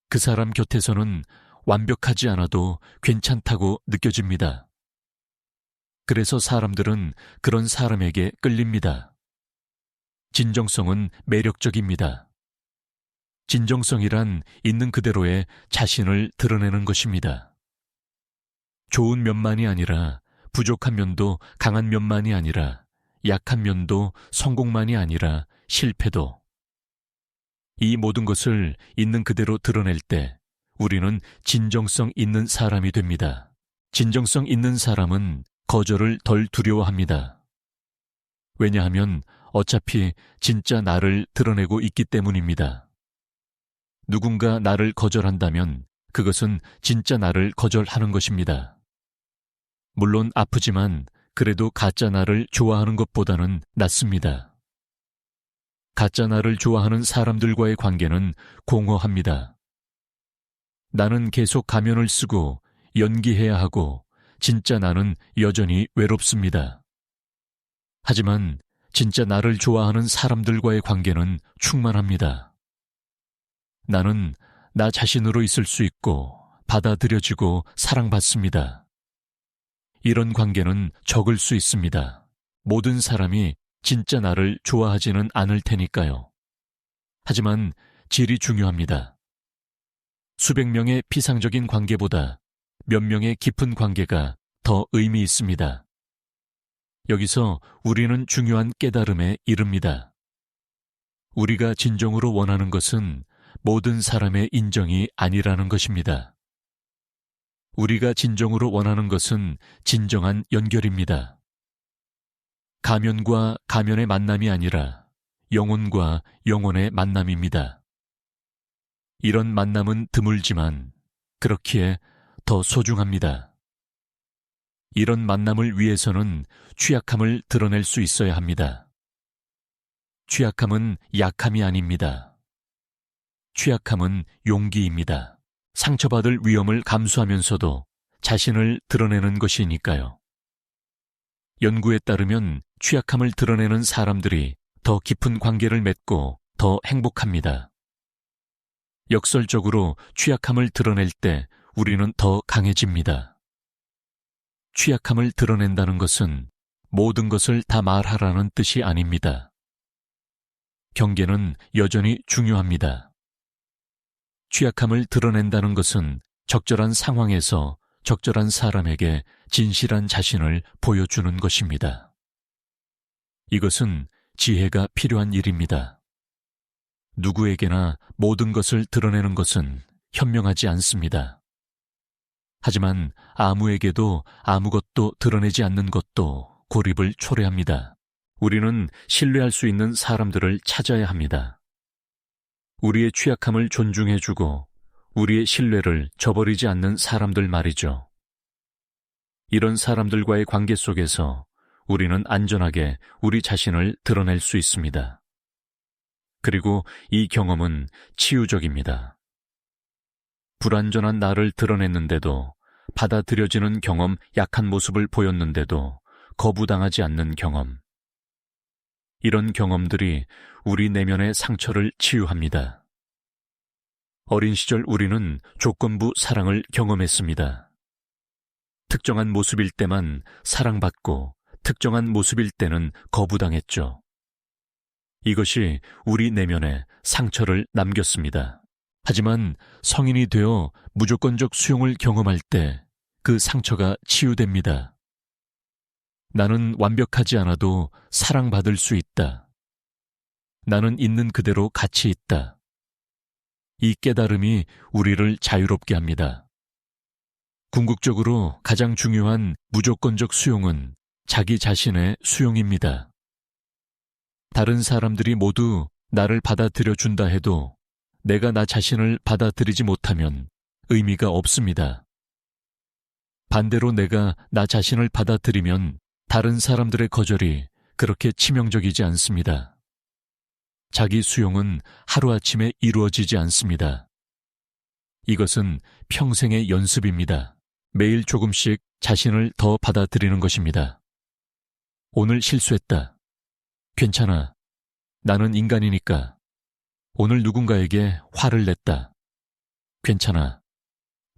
그 사람 곁에서는 완벽하지 않아도 괜찮다고 느껴집니다. 그래서 사람들은 그런 사람에게 끌립니다. 진정성은 매력적입니다. 진정성이란 있는 그대로의 자신을 드러내는 것입니다. 좋은 면만이 아니라 부족한 면도, 강한 면만이 아니라 약한 면도, 성공만이 아니라 실패도. 이 모든 것을 있는 그대로 드러낼 때 우리는 진정성 있는 사람이 됩니다. 진정성 있는 사람은 거절을 덜 두려워합니다. 왜냐하면 어차피 진짜 나를 드러내고 있기 때문입니다. 누군가 나를 거절한다면 그것은 진짜 나를 거절하는 것입니다. 물론 아프지만 그래도 가짜 나를 좋아하는 것보다는 낫습니다. 가짜 나를 좋아하는 사람들과의 관계는 공허합니다. 나는 계속 가면을 쓰고 연기해야 하고 진짜 나는 여전히 외롭습니다. 하지만 진짜 나를 좋아하는 사람들과의 관계는 충만합니다. 나는 나 자신으로 있을 수 있고 받아들여지고 사랑받습니다. 이런 관계는 적을 수 있습니다. 모든 사람이 진짜 나를 좋아하지는 않을 테니까요. 하지만 질이 중요합니다. 수백 명의 피상적인 관계보다 몇 명의 깊은 관계가 더 의미 있습니다. 여기서 우리는 중요한 깨달음에 이릅니다. 우리가 진정으로 원하는 것은 모든 사람의 인정이 아니라는 것입니다. 우리가 진정으로 원하는 것은 진정한 연결입니다. 가면과 가면의 만남이 아니라 영혼과 영혼의 만남입니다. 이런 만남은 드물지만 그렇기에 더 소중합니다. 이런 만남을 위해서는 취약함을 드러낼 수 있어야 합니다. 취약함은 약함이 아닙니다. 취약함은 용기입니다. 상처받을 위험을 감수하면서도 자신을 드러내는 것이니까요. 연구에 따르면 취약함을 드러내는 사람들이 더 깊은 관계를 맺고 더 행복합니다. 역설적으로 취약함을 드러낼 때 우리는 더 강해집니다. 취약함을 드러낸다는 것은 모든 것을 다 말하라는 뜻이 아닙니다. 경계는 여전히 중요합니다. 취약함을 드러낸다는 것은 적절한 상황에서 적절한 사람에게 진실한 자신을 보여주는 것입니다. 이것은 지혜가 필요한 일입니다. 누구에게나 모든 것을 드러내는 것은 현명하지 않습니다. 하지만 아무에게도 아무것도 드러내지 않는 것도 고립을 초래합니다. 우리는 신뢰할 수 있는 사람들을 찾아야 합니다. 우리의 취약함을 존중해주고 우리의 신뢰를 저버리지 않는 사람들 말이죠. 이런 사람들과의 관계 속에서 우리는 안전하게 우리 자신을 드러낼 수 있습니다. 그리고 이 경험은 치유적입니다. 불완전한 나를 드러냈는데도, 받아들여지는 경험, 약한 모습을 보였는데도 거부당하지 않는 경험. 이런 경험들이 우리 내면의 상처를 치유합니다. 어린 시절 우리는 조건부 사랑을 경험했습니다. 특정한 모습일 때만 사랑받고 특정한 모습일 때는 거부당했죠. 이것이 우리 내면에 상처를 남겼습니다. 하지만 성인이 되어 무조건적 수용을 경험할 때 그 상처가 치유됩니다. 나는 완벽하지 않아도 사랑받을 수 있다. 나는 있는 그대로 가치 있다. 이 깨달음이 우리를 자유롭게 합니다. 궁극적으로 가장 중요한 무조건적 수용은 자기 자신의 수용입니다. 다른 사람들이 모두 나를 받아들여 준다 해도 내가 나 자신을 받아들이지 못하면 의미가 없습니다. 반대로 내가 나 자신을 받아들이면 다른 사람들의 거절이 그렇게 치명적이지 않습니다. 자기 수용은 하루아침에 이루어지지 않습니다. 이것은 평생의 연습입니다. 매일 조금씩 자신을 더 받아들이는 것입니다. 오늘 실수했다. 괜찮아. 나는 인간이니까. 오늘 누군가에게 화를 냈다. 괜찮아.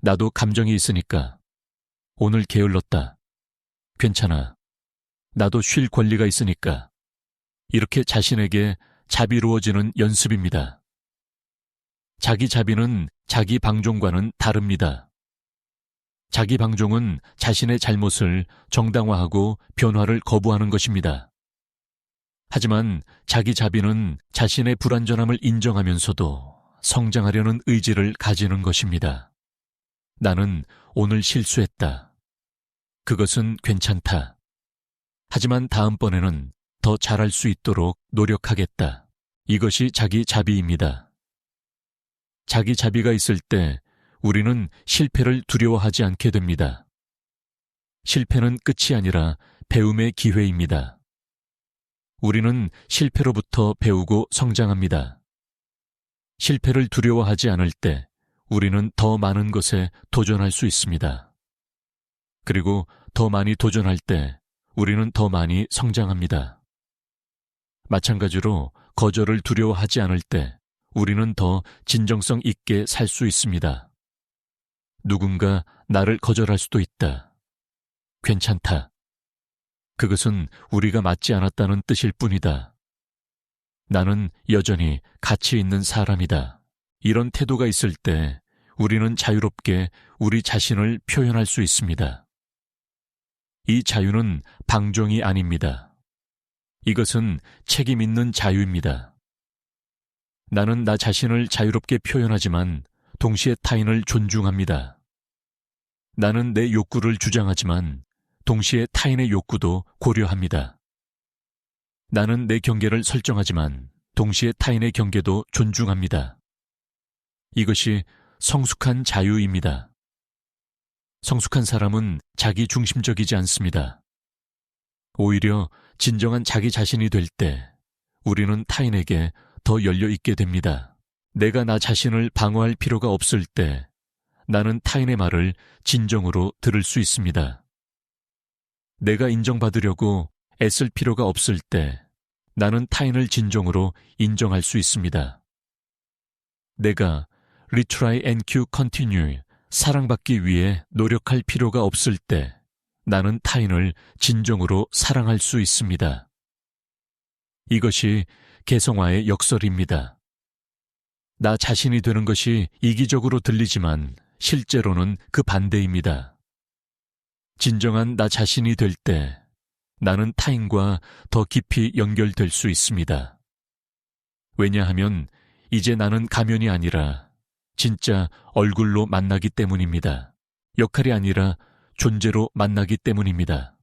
나도 감정이 있으니까. 오늘 게을렀다. 괜찮아. 나도 쉴 권리가 있으니까. 이렇게 자신에게 자비로워지는 연습입니다. 자기 자비는 자기 방종과는 다릅니다. 자기 방종은 자신의 잘못을 정당화하고 변화를 거부하는 것입니다. 하지만 자기 자비는 자신의 불완전함을 인정하면서도 성장하려는 의지를 가지는 것입니다. 나는 오늘 실수했다. 그것은 괜찮다. 하지만 다음번에는 더 잘할 수 있도록 노력하겠다. 이것이 자기 자비입니다. 자기 자비가 있을 때 우리는 실패를 두려워하지 않게 됩니다. 실패는 끝이 아니라 배움의 기회입니다. 우리는 실패로부터 배우고 성장합니다. 실패를 두려워하지 않을 때 우리는 더 많은 것에 도전할 수 있습니다. 그리고 더 많이 도전할 때 우리는 더 많이 성장합니다. 마찬가지로 거절을 두려워하지 않을 때 우리는 더 진정성 있게 살 수 있습니다. 누군가 나를 거절할 수도 있다. 괜찮다. 그것은 우리가 맞지 않았다는 뜻일 뿐이다. 나는 여전히 가치 있는 사람이다. 이런 태도가 있을 때 우리는 자유롭게 우리 자신을 표현할 수 있습니다. 이 자유는 방종이 아닙니다. 이것은 책임 있는 자유입니다. 나는 나 자신을 자유롭게 표현하지만 동시에 타인을 존중합니다. 나는 내 욕구를 주장하지만 동시에 타인의 욕구도 고려합니다. 나는 내 경계를 설정하지만 동시에 타인의 경계도 존중합니다. 이것이 성숙한 자유입니다. 성숙한 사람은 자기 중심적이지 않습니다. 오히려 진정한 자기 자신이 될 때 우리는 타인에게 더 열려 있게 됩니다. 내가 나 자신을 방어할 필요가 없을 때 나는 타인의 말을 진정으로 들을 수 있습니다. 내가 인정받으려고 애쓸 필요가 없을 때 나는 타인을 진정으로 인정할 수 있습니다. 내가 retry and continue 사랑받기 위해 노력할 필요가 없을 때 나는 타인을 진정으로 사랑할 수 있습니다. 이것이 개성화의 역설입니다. 나 자신이 되는 것이 이기적으로 들리지만 실제로는 그 반대입니다. 진정한 나 자신이 될 때 나는 타인과 더 깊이 연결될 수 있습니다. 왜냐하면 이제 나는 가면이 아니라 진짜 얼굴로 만나기 때문입니다. 역할이 아니라 존재로 만나기 때문입니다.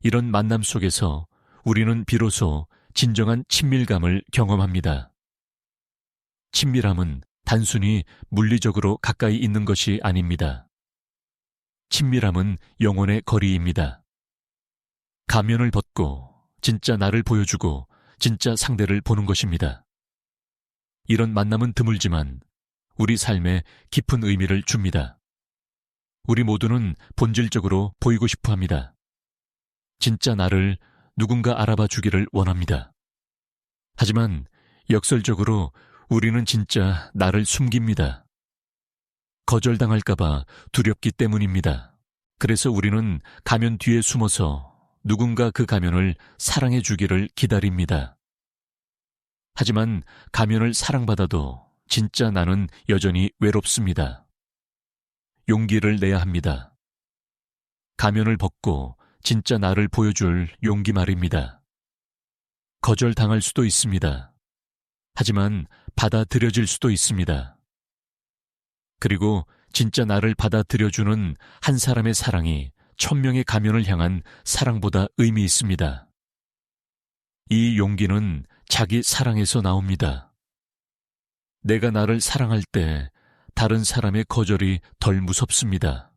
이런 만남 속에서 우리는 비로소 진정한 친밀감을 경험합니다. 친밀함은 단순히 물리적으로 가까이 있는 것이 아닙니다. 친밀함은 영혼의 거리입니다. 가면을 벗고 진짜 나를 보여주고 진짜 상대를 보는 것입니다. 이런 만남은 드물지만 우리 삶에 깊은 의미를 줍니다. 우리 모두는 본질적으로 보이고 싶어 합니다. 진짜 나를 누군가 알아봐 주기를 원합니다. 하지만 역설적으로 우리는 진짜 나를 숨깁니다. 거절당할까봐 두렵기 때문입니다. 그래서 우리는 가면 뒤에 숨어서 누군가 그 가면을 사랑해 주기를 기다립니다. 하지만 가면을 사랑받아도 진짜 나는 여전히 외롭습니다. 용기를 내야 합니다. 가면을 벗고 진짜 나를 보여줄 용기 말입니다. 거절당할 수도 있습니다. 하지만 받아들여질 수도 있습니다. 그리고 진짜 나를 받아들여주는 한 사람의 사랑이 1000명의 가면을 향한 사랑보다 의미 있습니다. 이 용기는 자기 사랑에서 나옵니다. 내가 나를 사랑할 때 다른 사람의 거절이 덜 무섭습니다.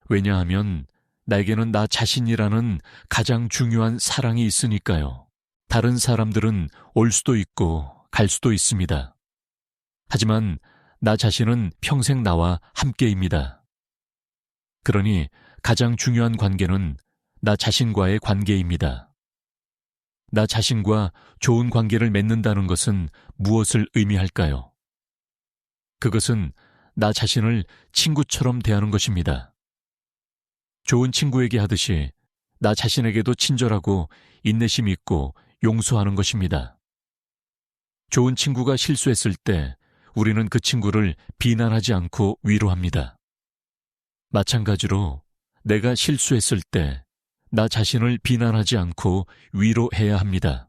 왜냐하면 나에게는 나 자신이라는 가장 중요한 사랑이 있으니까요. 다른 사람들은 올 수도 있고 갈 수도 있습니다. 하지만 나 자신은 평생 나와 함께입니다. 그러니 가장 중요한 관계는 나 자신과의 관계입니다. 나 자신과 좋은 관계를 맺는다는 것은 무엇을 의미할까요? 그것은 나 자신을 친구처럼 대하는 것입니다. 좋은 친구에게 하듯이 나 자신에게도 친절하고 인내심 있고 용서하는 것입니다. 좋은 친구가 실수했을 때 우리는 그 친구를 비난하지 않고 위로합니다. 마찬가지로 내가 실수했을 때 나 자신을 비난하지 않고 위로해야 합니다.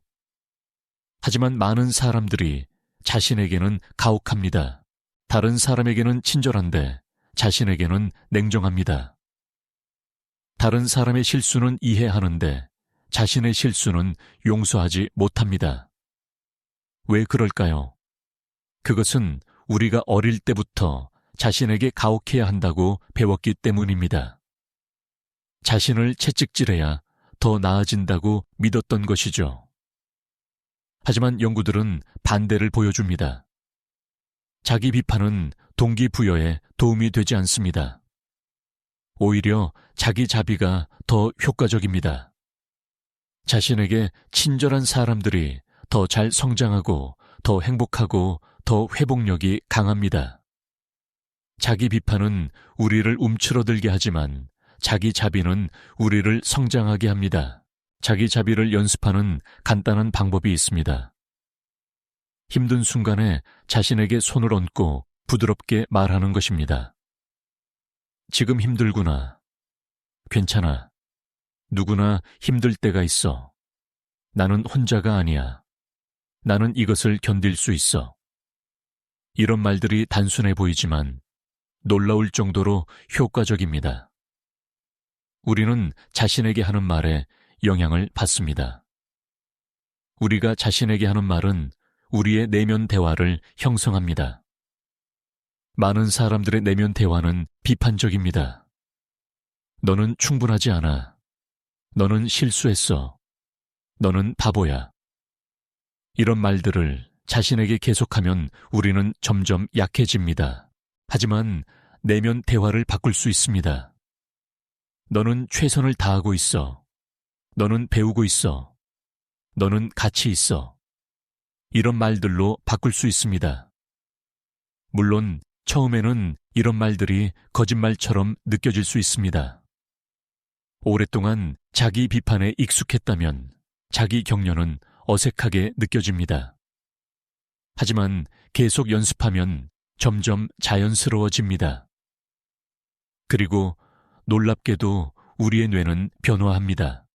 하지만 많은 사람들이 자신에게는 가혹합니다. 다른 사람에게는 친절한데 자신에게는 냉정합니다. 다른 사람의 실수는 이해하는데 자신의 실수는 용서하지 못합니다. 왜 그럴까요? 그것은 우리가 어릴 때부터 자신에게 가혹해야 한다고 배웠기 때문입니다. 자신을 채찍질해야 더 나아진다고 믿었던 것이죠. 하지만 연구들은 반대를 보여줍니다. 자기 비판은 동기부여에 도움이 되지 않습니다. 오히려 자기 자비가 더 효과적입니다. 자신에게 친절한 사람들이 더 잘 성장하고 더 행복하고 더 회복력이 강합니다. 자기 비판은 우리를 움츠러들게 하지만 자기 자비는 우리를 성장하게 합니다. 자기 자비를 연습하는 간단한 방법이 있습니다. 힘든 순간에 자신에게 손을 얹고 부드럽게 말하는 것입니다. 지금 힘들구나. 괜찮아. 누구나 힘들 때가 있어. 나는 혼자가 아니야. 나는 이것을 견딜 수 있어. 이런 말들이 단순해 보이지만 놀라울 정도로 효과적입니다. 우리는 자신에게 하는 말에 영향을 받습니다. 우리가 자신에게 하는 말은 우리의 내면 대화를 형성합니다. 많은 사람들의 내면 대화는 비판적입니다. 너는 충분하지 않아. 너는 실수했어. 너는 바보야. 이런 말들을 자신에게 계속하면 우리는 점점 약해집니다. 하지만 내면 대화를 바꿀 수 있습니다. 너는 최선을 다하고 있어. 너는 배우고 있어. 너는 가치 있어. 이런 말들로 바꿀 수 있습니다. 물론 처음에는 이런 말들이 거짓말처럼 느껴질 수 있습니다. 오랫동안 자기 비판에 익숙했다면 자기 격려는 어색하게 느껴집니다. 하지만 계속 연습하면 점점 자연스러워집니다. 그리고 놀랍게도 우리의 뇌는 변화합니다.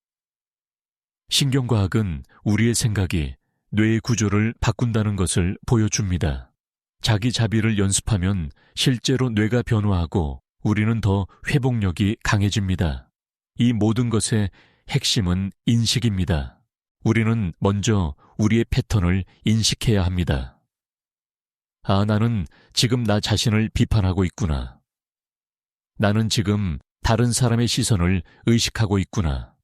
신경과학은 우리의 생각이 뇌의 구조를 바꾼다는 것을 보여줍니다. 자기 자비를 연습하면 실제로 뇌가 변화하고 우리는 더 회복력이 강해집니다. 이 모든 것의 핵심은 인식입니다. 우리는 먼저 우리의 패턴을 인식해야 합니다. 아, 나는 지금 나 자신을 비판하고 있구나. 나는 지금 다른 사람의 시선을 의식하고 있구나.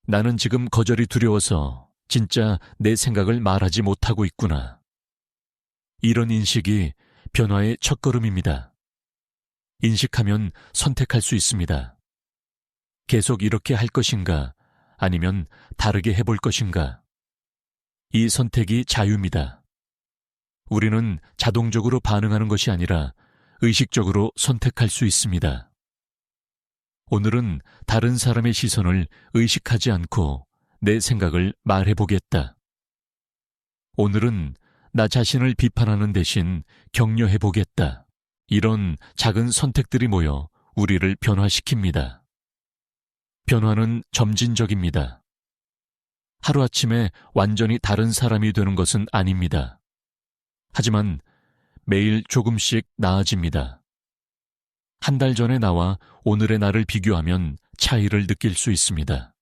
나는 지금 거절이 두려워서 진짜 내 생각을 말하지 못하고 있구나. 이런 인식이 변화의 첫걸음입니다. 인식하면 선택할 수 있습니다. 계속 이렇게 할 것인가, 아니면 다르게 해볼 것인가. 이 선택이 자유입니다. 우리는 자동적으로 반응하는 것이 아니라 의식적으로 선택할 수 있습니다. 오늘은 다른 사람의 시선을 의식하지 않고 내 생각을 말해보겠다. 오늘은 나 자신을 비판하는 대신 격려해보겠다. 이런 작은 선택들이 모여 우리를 변화시킵니다. 변화는 점진적입니다. 하루아침에 완전히 다른 사람이 되는 것은 아닙니다. 하지만 매일 조금씩 나아집니다. 한 달 전의 나와 오늘의 나를 비교하면 차이를 느낄 수 있습니다.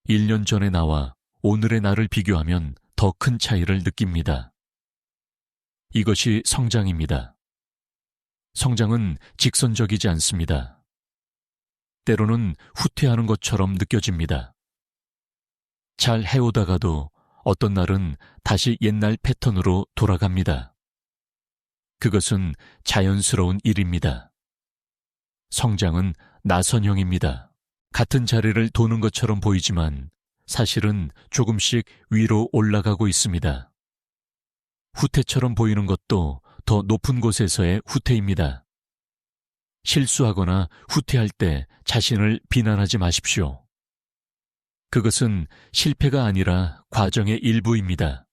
1년 전의 나와 오늘의 나를 비교하면 더 큰 차이를 느낍니다. 이것이 성장입니다. 성장은 직선적이지 않습니다. 때로는 후퇴하는 것처럼 느껴집니다. 잘 해오다가도 어떤 날은 다시 옛날 패턴으로 돌아갑니다. 그것은 자연스러운 일입니다. 성장은 나선형입니다. 같은 자리를 도는 것처럼 보이지만 사실은 조금씩 위로 올라가고 있습니다. 후퇴처럼 보이는 것도 더 높은 곳에서의 후퇴입니다. 실수하거나 후퇴할 때 자신을 비난하지 마십시오. 그것은 실패가 아니라 과정의 일부입니다.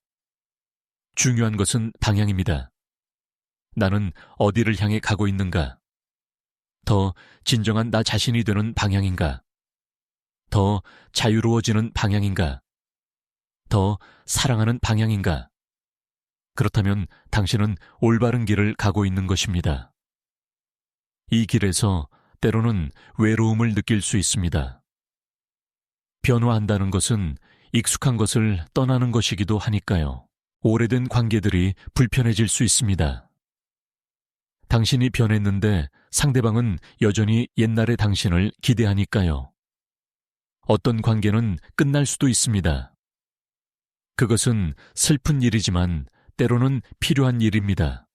중요한 것은 방향입니다. 나는 어디를 향해 가고 있는가? 더 진정한 나 자신이 되는 방향인가? 더 자유로워지는 방향인가? 더 사랑하는 방향인가? 그렇다면 당신은 올바른 길을 가고 있는 것입니다. 이 길에서 때로는 외로움을 느낄 수 있습니다. 변화한다는 것은 익숙한 것을 떠나는 것이기도 하니까요. 오래된 관계들이 불편해질 수 있습니다. 당신이 변했는데 상대방은 여전히 옛날의 당신을 기대하니까요. 어떤 관계는 끝날 수도 있습니다. 그것은 슬픈 일이지만 때로는 필요한 일입니다.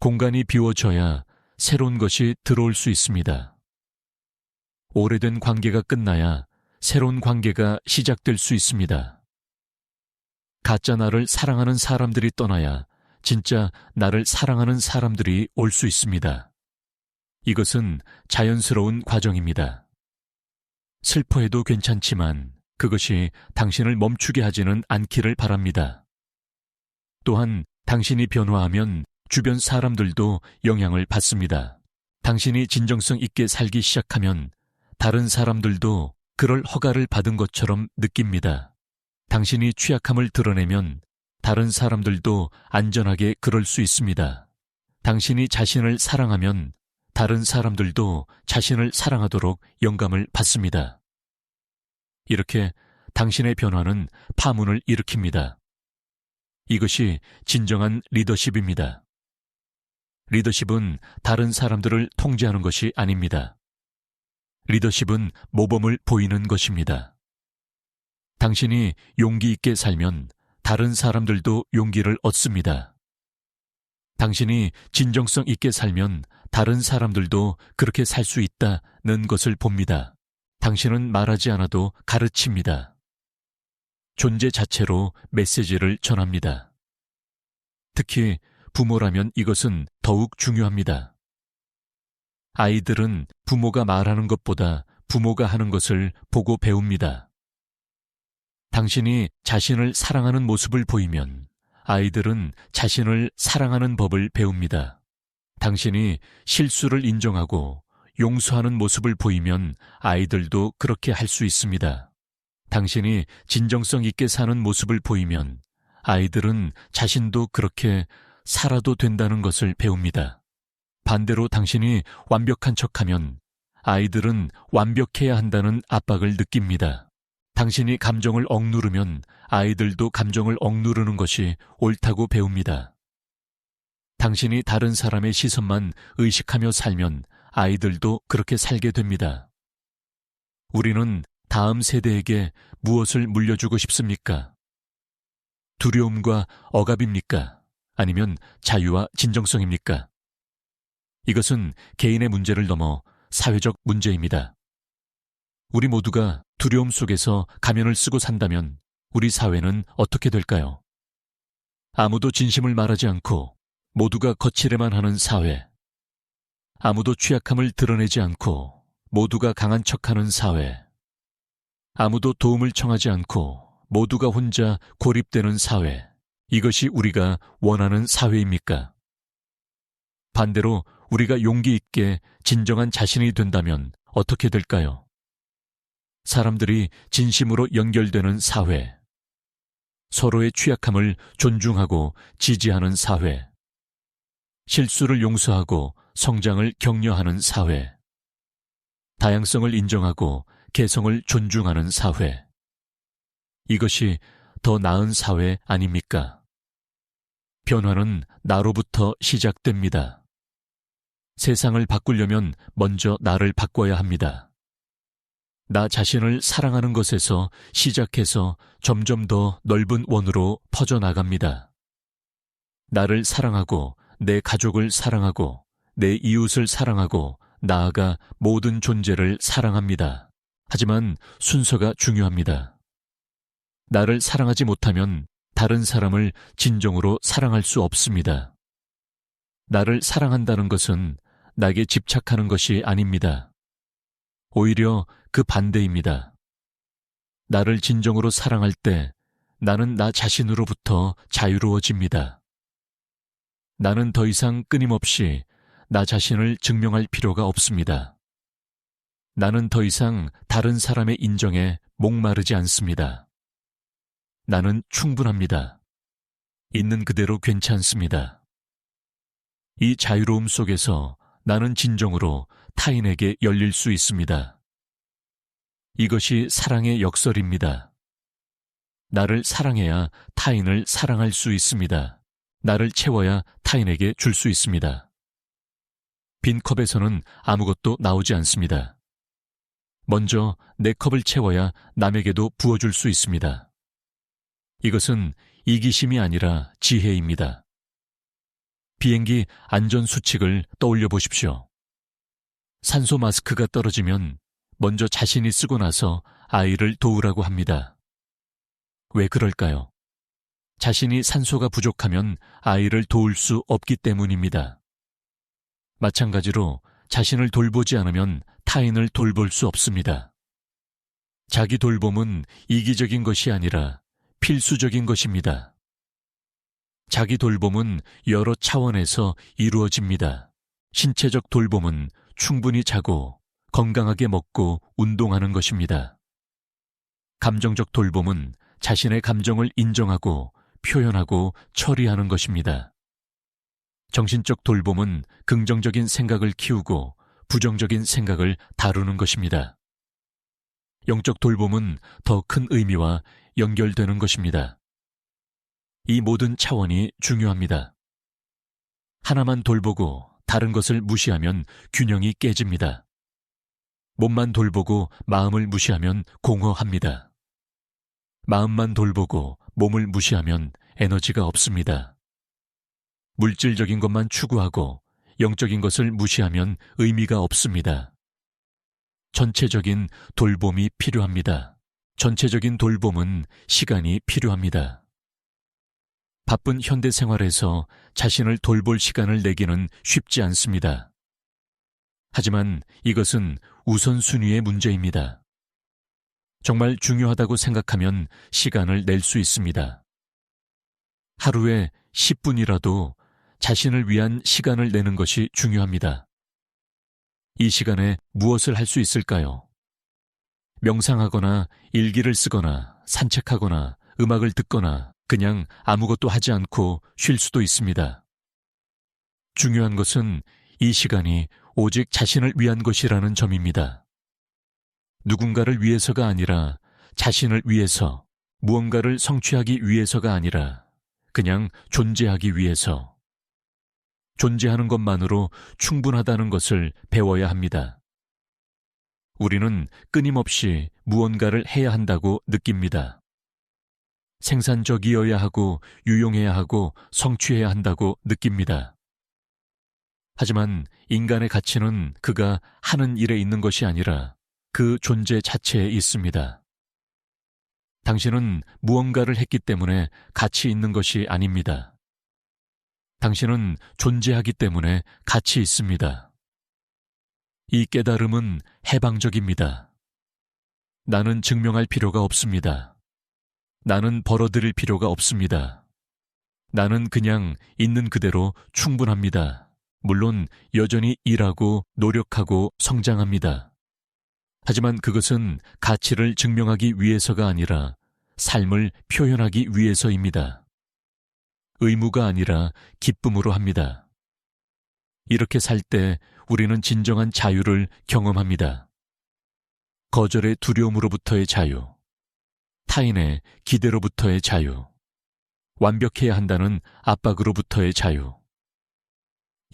공간이 비워져야 새로운 것이 들어올 수 있습니다. 오래된 관계가 끝나야 새로운 관계가 시작될 수 있습니다. 가짜 나를 사랑하는 사람들이 떠나야 진짜 나를 사랑하는 사람들이 올 수 있습니다. 이것은 자연스러운 과정입니다. 슬퍼해도 괜찮지만 그것이 당신을 멈추게 하지는 않기를 바랍니다. 또한 당신이 변화하면 주변 사람들도 영향을 받습니다. 당신이 진정성 있게 살기 시작하면 다른 사람들도 그럴 허가를 받은 것처럼 느낍니다. 당신이 취약함을 드러내면 다른 사람들도 안전하게 그럴 수 있습니다. 당신이 자신을 사랑하면 다른 사람들도 자신을 사랑하도록 영감을 받습니다. 이렇게 당신의 변화는 파문을 일으킵니다. 이것이 진정한 리더십입니다. 리더십은 다른 사람들을 통제하는 것이 아닙니다. 리더십은 모범을 보이는 것입니다. 당신이 용기 있게 살면 다른 사람들도 용기를 얻습니다. 당신이 진정성 있게 살면 다른 사람들도 그렇게 살 수 있다는 것을 봅니다. 당신은 말하지 않아도 가르칩니다. 존재 자체로 메시지를 전합니다. 특히 부모라면 이것은 더욱 중요합니다. 아이들은 부모가 말하는 것보다 부모가 하는 것을 보고 배웁니다. 당신이 자신을 사랑하는 모습을 보이면 아이들은 자신을 사랑하는 법을 배웁니다. 당신이 실수를 인정하고 용서하는 모습을 보이면 아이들도 그렇게 할 수 있습니다. 당신이 진정성 있게 사는 모습을 보이면 아이들은 자신도 그렇게 살아도 된다는 것을 배웁니다. 반대로 당신이 완벽한 척하면 아이들은 완벽해야 한다는 압박을 느낍니다. 당신이 감정을 억누르면 아이들도 감정을 억누르는 것이 옳다고 배웁니다. 당신이 다른 사람의 시선만 의식하며 살면 아이들도 그렇게 살게 됩니다. 우리는 다음 세대에게 무엇을 물려주고 싶습니까? 두려움과 억압입니까? 아니면 자유와 진정성입니까? 이것은 개인의 문제를 넘어 사회적 문제입니다. 우리 모두가 두려움 속에서 가면을 쓰고 산다면 우리 사회는 어떻게 될까요? 아무도 진심을 말하지 않고 모두가 거칠에만 하는 사회. 아무도 취약함을 드러내지 않고 모두가 강한 척하는 사회. 아무도 도움을 청하지 않고 모두가 혼자 고립되는 사회. 이것이 우리가 원하는 사회입니까? 반대로 우리가 용기 있게 진정한 자신이 된다면 어떻게 될까요? 사람들이 진심으로 연결되는 사회. 서로의 취약함을 존중하고 지지하는 사회. 실수를 용서하고 성장을 격려하는 사회. 다양성을 인정하고 개성을 존중하는 사회. 이것이 더 나은 사회 아닙니까? 변화는 나로부터 시작됩니다. 세상을 바꾸려면 먼저 나를 바꿔야 합니다. 나 자신을 사랑하는 것에서 시작해서 점점 더 넓은 원으로 퍼져나갑니다. 나를 사랑하고 내 가족을 사랑하고 내 이웃을 사랑하고 나아가 모든 존재를 사랑합니다. 하지만 순서가 중요합니다. 나를 사랑하지 못하면 다른 사람을 진정으로 사랑할 수 없습니다. 나를 사랑한다는 것은 나에게 집착하는 것이 아닙니다. 오히려 그 반대입니다. 나를 진정으로 사랑할 때 나는 나 자신으로부터 자유로워집니다. 나는 더 이상 끊임없이 나 자신을 증명할 필요가 없습니다. 나는 더 이상 다른 사람의 인정에 목마르지 않습니다. 나는 충분합니다. 있는 그대로 괜찮습니다. 이 자유로움 속에서 나는 진정으로 타인에게 열릴 수 있습니다. 이것이 사랑의 역설입니다. 나를 사랑해야 타인을 사랑할 수 있습니다. 나를 채워야 타인에게 줄 수 있습니다. 빈 컵에서는 아무것도 나오지 않습니다. 먼저 내 컵을 채워야 남에게도 부어줄 수 있습니다. 이것은 이기심이 아니라 지혜입니다. 비행기 안전수칙을 떠올려 보십시오. 산소 마스크가 떨어지면 먼저 자신이 쓰고 나서 아이를 도우라고 합니다. 왜 그럴까요? 자신이 산소가 부족하면 아이를 도울 수 없기 때문입니다. 마찬가지로 자신을 돌보지 않으면 타인을 돌볼 수 없습니다. 자기 돌봄은 이기적인 것이 아니라 필수적인 것입니다. 자기 돌봄은 여러 차원에서 이루어집니다. 신체적 돌봄은 충분히 자고 건강하게 먹고 운동하는 것입니다. 감정적 돌봄은 자신의 감정을 인정하고 표현하고 처리하는 것입니다. 정신적 돌봄은 긍정적인 생각을 키우고 부정적인 생각을 다루는 것입니다. 영적 돌봄은 더 큰 의미와 연결되는 것입니다. 이 모든 차원이 중요합니다. 하나만 돌보고 다른 것을 무시하면 균형이 깨집니다. 몸만 돌보고 마음을 무시하면 공허합니다. 마음만 돌보고 몸을 무시하면 에너지가 없습니다. 물질적인 것만 추구하고 영적인 것을 무시하면 의미가 없습니다. 전체적인 돌봄이 필요합니다. 전체적인 돌봄은 시간이 필요합니다. 바쁜 현대 생활에서 자신을 돌볼 시간을 내기는 쉽지 않습니다. 하지만 이것은 우선순위의 문제입니다. 정말 중요하다고 생각하면 시간을 낼 수 있습니다. 하루에 10분이라도 자신을 위한 시간을 내는 것이 중요합니다. 이 시간에 무엇을 할 수 있을까요? 명상하거나 일기를 쓰거나 산책하거나 음악을 듣거나 그냥 아무것도 하지 않고 쉴 수도 있습니다. 중요한 것은 이 시간이 오직 자신을 위한 것이라는 점입니다. 누군가를 위해서가 아니라 자신을 위해서, 무언가를 성취하기 위해서가 아니라 그냥 존재하기 위해서. 존재하는 것만으로 충분하다는 것을 배워야 합니다. 우리는 끊임없이 무언가를 해야 한다고 느낍니다. 생산적이어야 하고 유용해야 하고 성취해야 한다고 느낍니다. 하지만 인간의 가치는 그가 하는 일에 있는 것이 아니라 그 존재 자체에 있습니다. 당신은 무언가를 했기 때문에 가치 있는 것이 아닙니다. 당신은 존재하기 때문에 가치 있습니다. 이 깨달음은 해방적입니다. 나는 증명할 필요가 없습니다. 나는 벌어들일 필요가 없습니다. 나는 그냥 있는 그대로 충분합니다. 물론 여전히 일하고 노력하고 성장합니다. 하지만 그것은 가치를 증명하기 위해서가 아니라 삶을 표현하기 위해서입니다. 의무가 아니라 기쁨으로 합니다. 이렇게 살 때 우리는 진정한 자유를 경험합니다. 거절의 두려움으로부터의 자유, 타인의 기대로부터의 자유, 완벽해야 한다는 압박으로부터의 자유.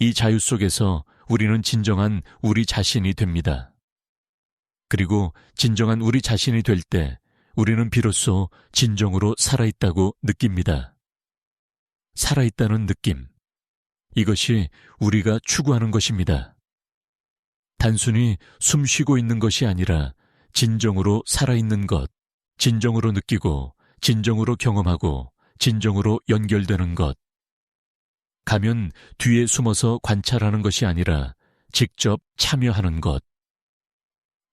이 자유 속에서 우리는 진정한 우리 자신이 됩니다. 그리고 진정한 우리 자신이 될 때 우리는 비로소 진정으로 살아있다고 느낍니다. 살아있다는 느낌. 이것이 우리가 추구하는 것입니다. 단순히 숨 쉬고 있는 것이 아니라 진정으로 살아있는 것, 진정으로 느끼고, 진정으로 경험하고, 진정으로 연결되는 것. 가면 뒤에 숨어서 관찰하는 것이 아니라 직접 참여하는 것.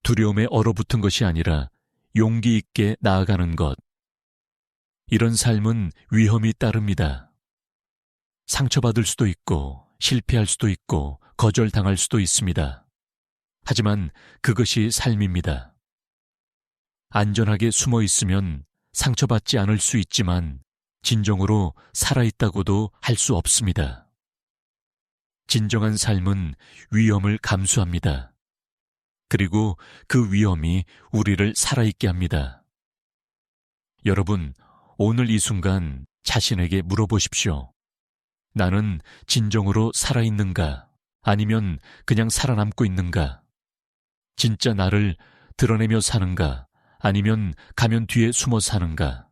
두려움에 얼어붙은 것이 아니라 용기 있게 나아가는 것. 이런 삶은 위험이 따릅니다. 상처받을 수도 있고, 실패할 수도 있고, 거절당할 수도 있습니다. 하지만 그것이 삶입니다. 안전하게 숨어 있으면 상처받지 않을 수 있지만 진정으로 살아있다고도 할 수 없습니다. 진정한 삶은 위험을 감수합니다. 그리고 그 위험이 우리를 살아있게 합니다. 여러분, 오늘 이 순간 자신에게 물어보십시오. 나는 진정으로 살아있는가? 아니면 그냥 살아남고 있는가? 진짜 나를 드러내며 사는가? 아니면 가면 뒤에 숨어 사는가?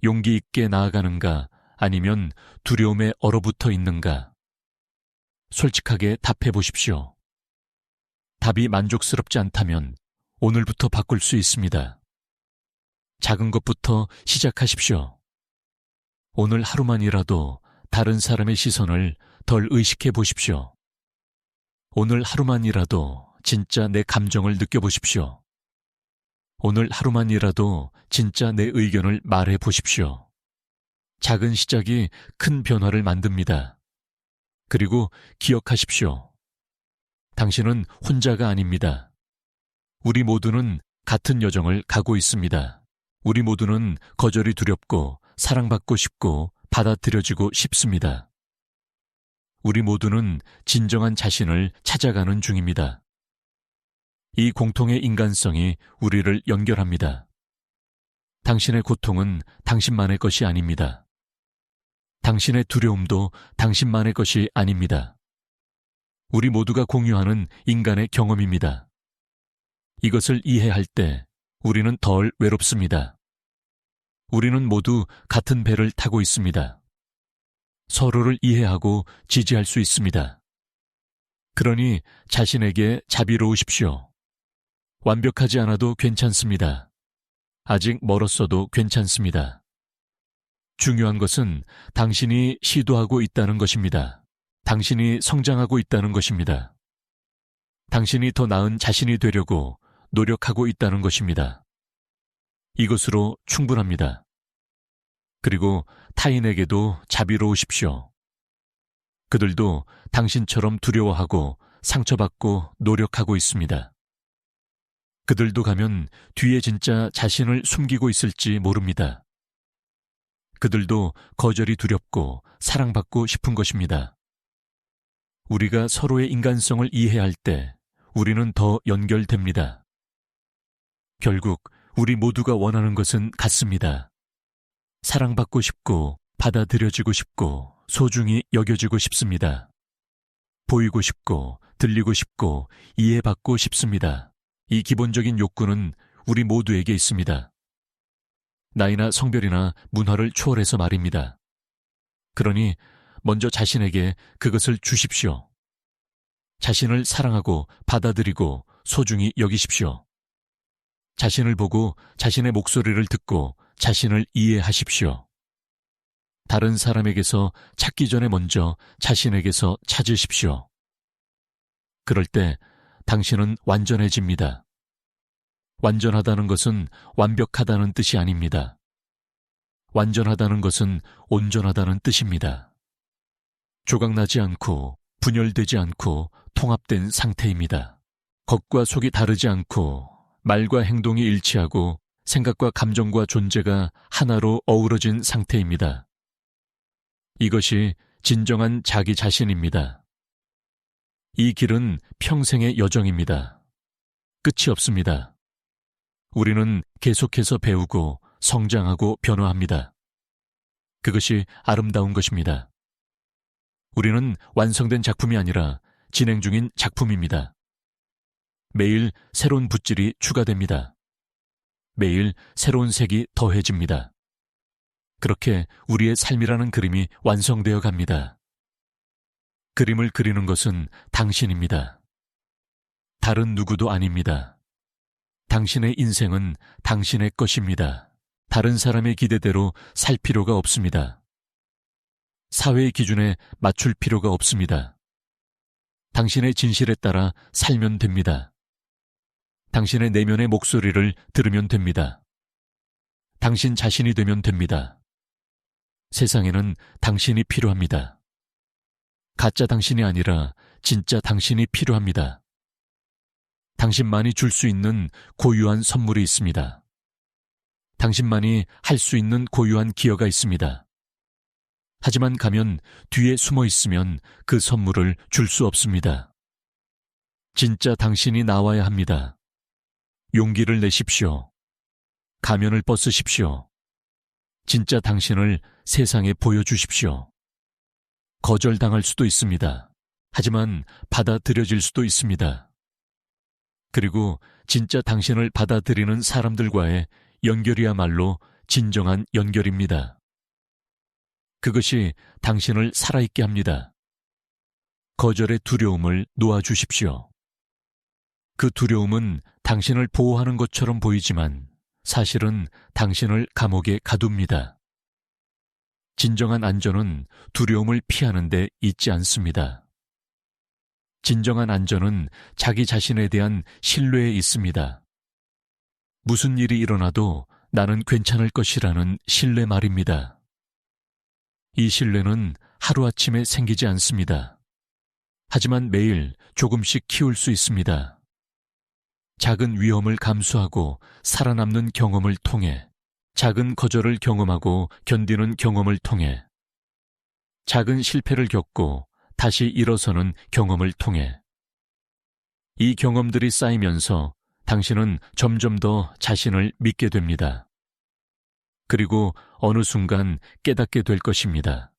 용기 있게 나아가는가? 아니면 두려움에 얼어붙어 있는가? 솔직하게 답해 보십시오. 답이 만족스럽지 않다면 오늘부터 바꿀 수 있습니다. 작은 것부터 시작하십시오. 오늘 하루만이라도 다른 사람의 시선을 덜 의식해 보십시오. 오늘 하루만이라도 진짜 내 감정을 느껴보십시오. 오늘 하루만이라도 진짜 내 의견을 말해 보십시오. 작은 시작이 큰 변화를 만듭니다. 그리고 기억하십시오. 당신은 혼자가 아닙니다. 우리 모두는 같은 여정을 가고 있습니다. 우리 모두는 거절이 두렵고 사랑받고 싶고 받아들여지고 싶습니다. 우리 모두는 진정한 자신을 찾아가는 중입니다. 이 공통의 인간성이 우리를 연결합니다. 당신의 고통은 당신만의 것이 아닙니다. 당신의 두려움도 당신만의 것이 아닙니다. 우리 모두가 공유하는 인간의 경험입니다. 이것을 이해할 때 우리는 덜 외롭습니다. 우리는 모두 같은 배를 타고 있습니다. 서로를 이해하고 지지할 수 있습니다. 그러니 자신에게 자비로우십시오. 완벽하지 않아도 괜찮습니다. 아직 멀었어도 괜찮습니다. 중요한 것은 당신이 시도하고 있다는 것입니다. 당신이 성장하고 있다는 것입니다. 당신이 더 나은 자신이 되려고 노력하고 있다는 것입니다. 이것으로 충분합니다. 그리고 타인에게도 자비로우십시오. 그들도 당신처럼 두려워하고 상처받고 노력하고 있습니다. 그들도 가면 뒤에 진짜 자신을 숨기고 있을지 모릅니다. 그들도 거절이 두렵고 사랑받고 싶은 것입니다. 우리가 서로의 인간성을 이해할 때 우리는 더 연결됩니다. 결국 우리 모두가 원하는 것은 같습니다. 사랑받고 싶고 받아들여지고 싶고 소중히 여겨지고 싶습니다. 보이고 싶고 들리고 싶고 이해받고 싶습니다. 이 기본적인 욕구는 우리 모두에게 있습니다. 나이나 성별이나 문화를 초월해서 말입니다. 그러니 먼저 자신에게 그것을 주십시오. 자신을 사랑하고 받아들이고 소중히 여기십시오. 자신을 보고 자신의 목소리를 듣고 자신을 이해하십시오. 다른 사람에게서 찾기 전에 먼저 자신에게서 찾으십시오. 그럴 때 당신은 완전해집니다. 완전하다는 것은 완벽하다는 뜻이 아닙니다. 완전하다는 것은 온전하다는 뜻입니다. 조각나지 않고 분열되지 않고 통합된 상태입니다. 겉과 속이 다르지 않고 말과 행동이 일치하고 생각과 감정과 존재가 하나로 어우러진 상태입니다. 이것이 진정한 자기 자신입니다. 이 길은 평생의 여정입니다. 끝이 없습니다. 우리는 계속해서 배우고 성장하고 변화합니다. 그것이 아름다운 것입니다. 우리는 완성된 작품이 아니라 진행 중인 작품입니다. 매일 새로운 붓질이 추가됩니다. 매일 새로운 색이 더해집니다. 그렇게 우리의 삶이라는 그림이 완성되어 갑니다. 그림을 그리는 것은 당신입니다. 다른 누구도 아닙니다. 당신의 인생은 당신의 것입니다. 다른 사람의 기대대로 살 필요가 없습니다. 사회의 기준에 맞출 필요가 없습니다. 당신의 진실에 따라 살면 됩니다. 당신의 내면의 목소리를 들으면 됩니다. 당신 자신이 되면 됩니다. 세상에는 당신이 필요합니다. 가짜 당신이 아니라 진짜 당신이 필요합니다. 당신만이 줄 수 있는 고유한 선물이 있습니다. 당신만이 할 수 있는 고유한 기여가 있습니다. 하지만 가면 뒤에 숨어 있으면 그 선물을 줄 수 없습니다. 진짜 당신이 나와야 합니다. 용기를 내십시오. 가면을 벗으십시오. 진짜 당신을 세상에 보여주십시오. 거절당할 수도 있습니다. 하지만 받아들여질 수도 있습니다. 그리고 진짜 당신을 받아들이는 사람들과의 연결이야말로 진정한 연결입니다. 그것이 당신을 살아있게 합니다. 거절의 두려움을 놓아주십시오. 그 두려움은 당신을 보호하는 것처럼 보이지만 사실은 당신을 감옥에 가둡니다. 진정한 안전은 두려움을 피하는 데 있지 않습니다. 진정한 안전은 자기 자신에 대한 신뢰에 있습니다. 무슨 일이 일어나도 나는 괜찮을 것이라는 신뢰 말입니다. 이 신뢰는 하루아침에 생기지 않습니다. 하지만 매일 조금씩 키울 수 있습니다. 작은 위험을 감수하고 살아남는 경험을 통해, 작은 거절을 경험하고 견디는 경험을 통해, 작은 실패를 겪고 다시 일어서는 경험을 통해, 이 경험들이 쌓이면서 당신은 점점 더 자신을 믿게 됩니다. 그리고 어느 순간 깨닫게 될 것입니다.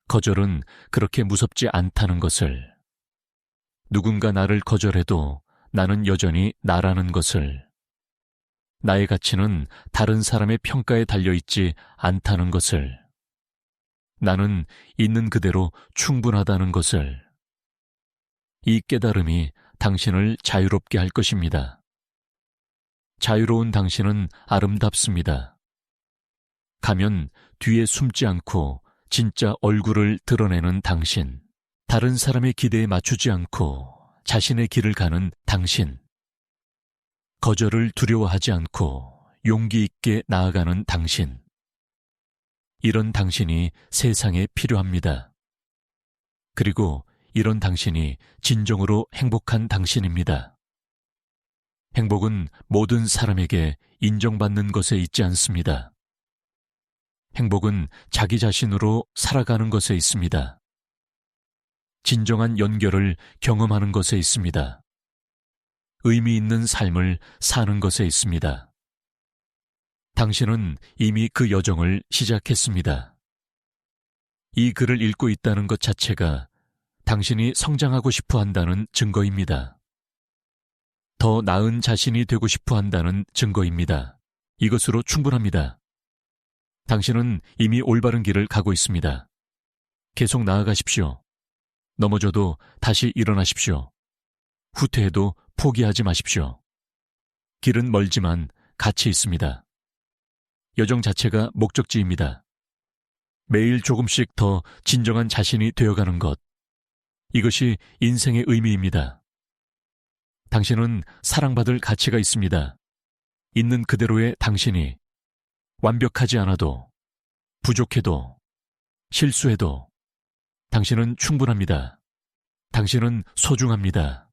거절은 그렇게 무섭지 않다는 것을, 누군가 나를 거절해도 나는 여전히 나라는 것을, 나의 가치는 다른 사람의 평가에 달려있지 않다는 것을, 나는 있는 그대로 충분하다는 것을, 이 깨달음이 당신을 자유롭게 할 것입니다. 자유로운 당신은 아름답습니다. 가면 뒤에 숨지 않고 진짜 얼굴을 드러내는 당신, 다른 사람의 기대에 맞추지 않고 자신의 길을 가는 당신, 거절을 두려워하지 않고 용기 있게 나아가는 당신, 이런 당신이 세상에 필요합니다. 그리고 이런 당신이 진정으로 행복한 당신입니다. 행복은 모든 사람에게 인정받는 것에 있지 않습니다. 행복은 자기 자신으로 살아가는 것에 있습니다. 진정한 연결을 경험하는 것에 있습니다. 의미 있는 삶을 사는 것에 있습니다. 당신은 이미 그 여정을 시작했습니다. 이 글을 읽고 있다는 것 자체가 당신이 성장하고 싶어 한다는 증거입니다. 더 나은 자신이 되고 싶어 한다는 증거입니다. 이것으로 충분합니다. 당신은 이미 올바른 길을 가고 있습니다. 계속 나아가십시오. 넘어져도 다시 일어나십시오. 후퇴해도 포기하지 마십시오. 길은 멀지만 가치 있습니다. 여정 자체가 목적지입니다. 매일 조금씩 더 진정한 자신이 되어가는 것, 이것이 인생의 의미입니다. 당신은 사랑받을 가치가 있습니다. 있는 그대로의 당신이 완벽하지 않아도, 부족해도, 실수해도 당신은 충분합니다. 당신은 소중합니다.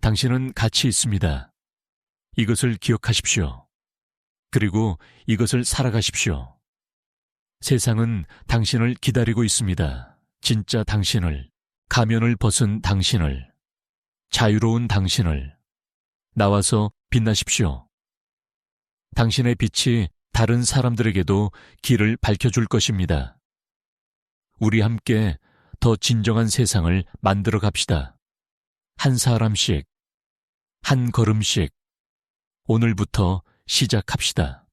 당신은 가치 있습니다. 이것을 기억하십시오. 그리고 이것을 살아가십시오. 세상은 당신을 기다리고 있습니다. 진짜 당신을, 가면을 벗은 당신을, 자유로운 당신을. 나와서 빛나십시오. 당신의 빛이 다른 사람들에게도 길을 밝혀줄 것입니다. 우리 함께 더 진정한 세상을 만들어 갑시다. 한 사람씩, 한 걸음씩, 오늘부터 시작합시다.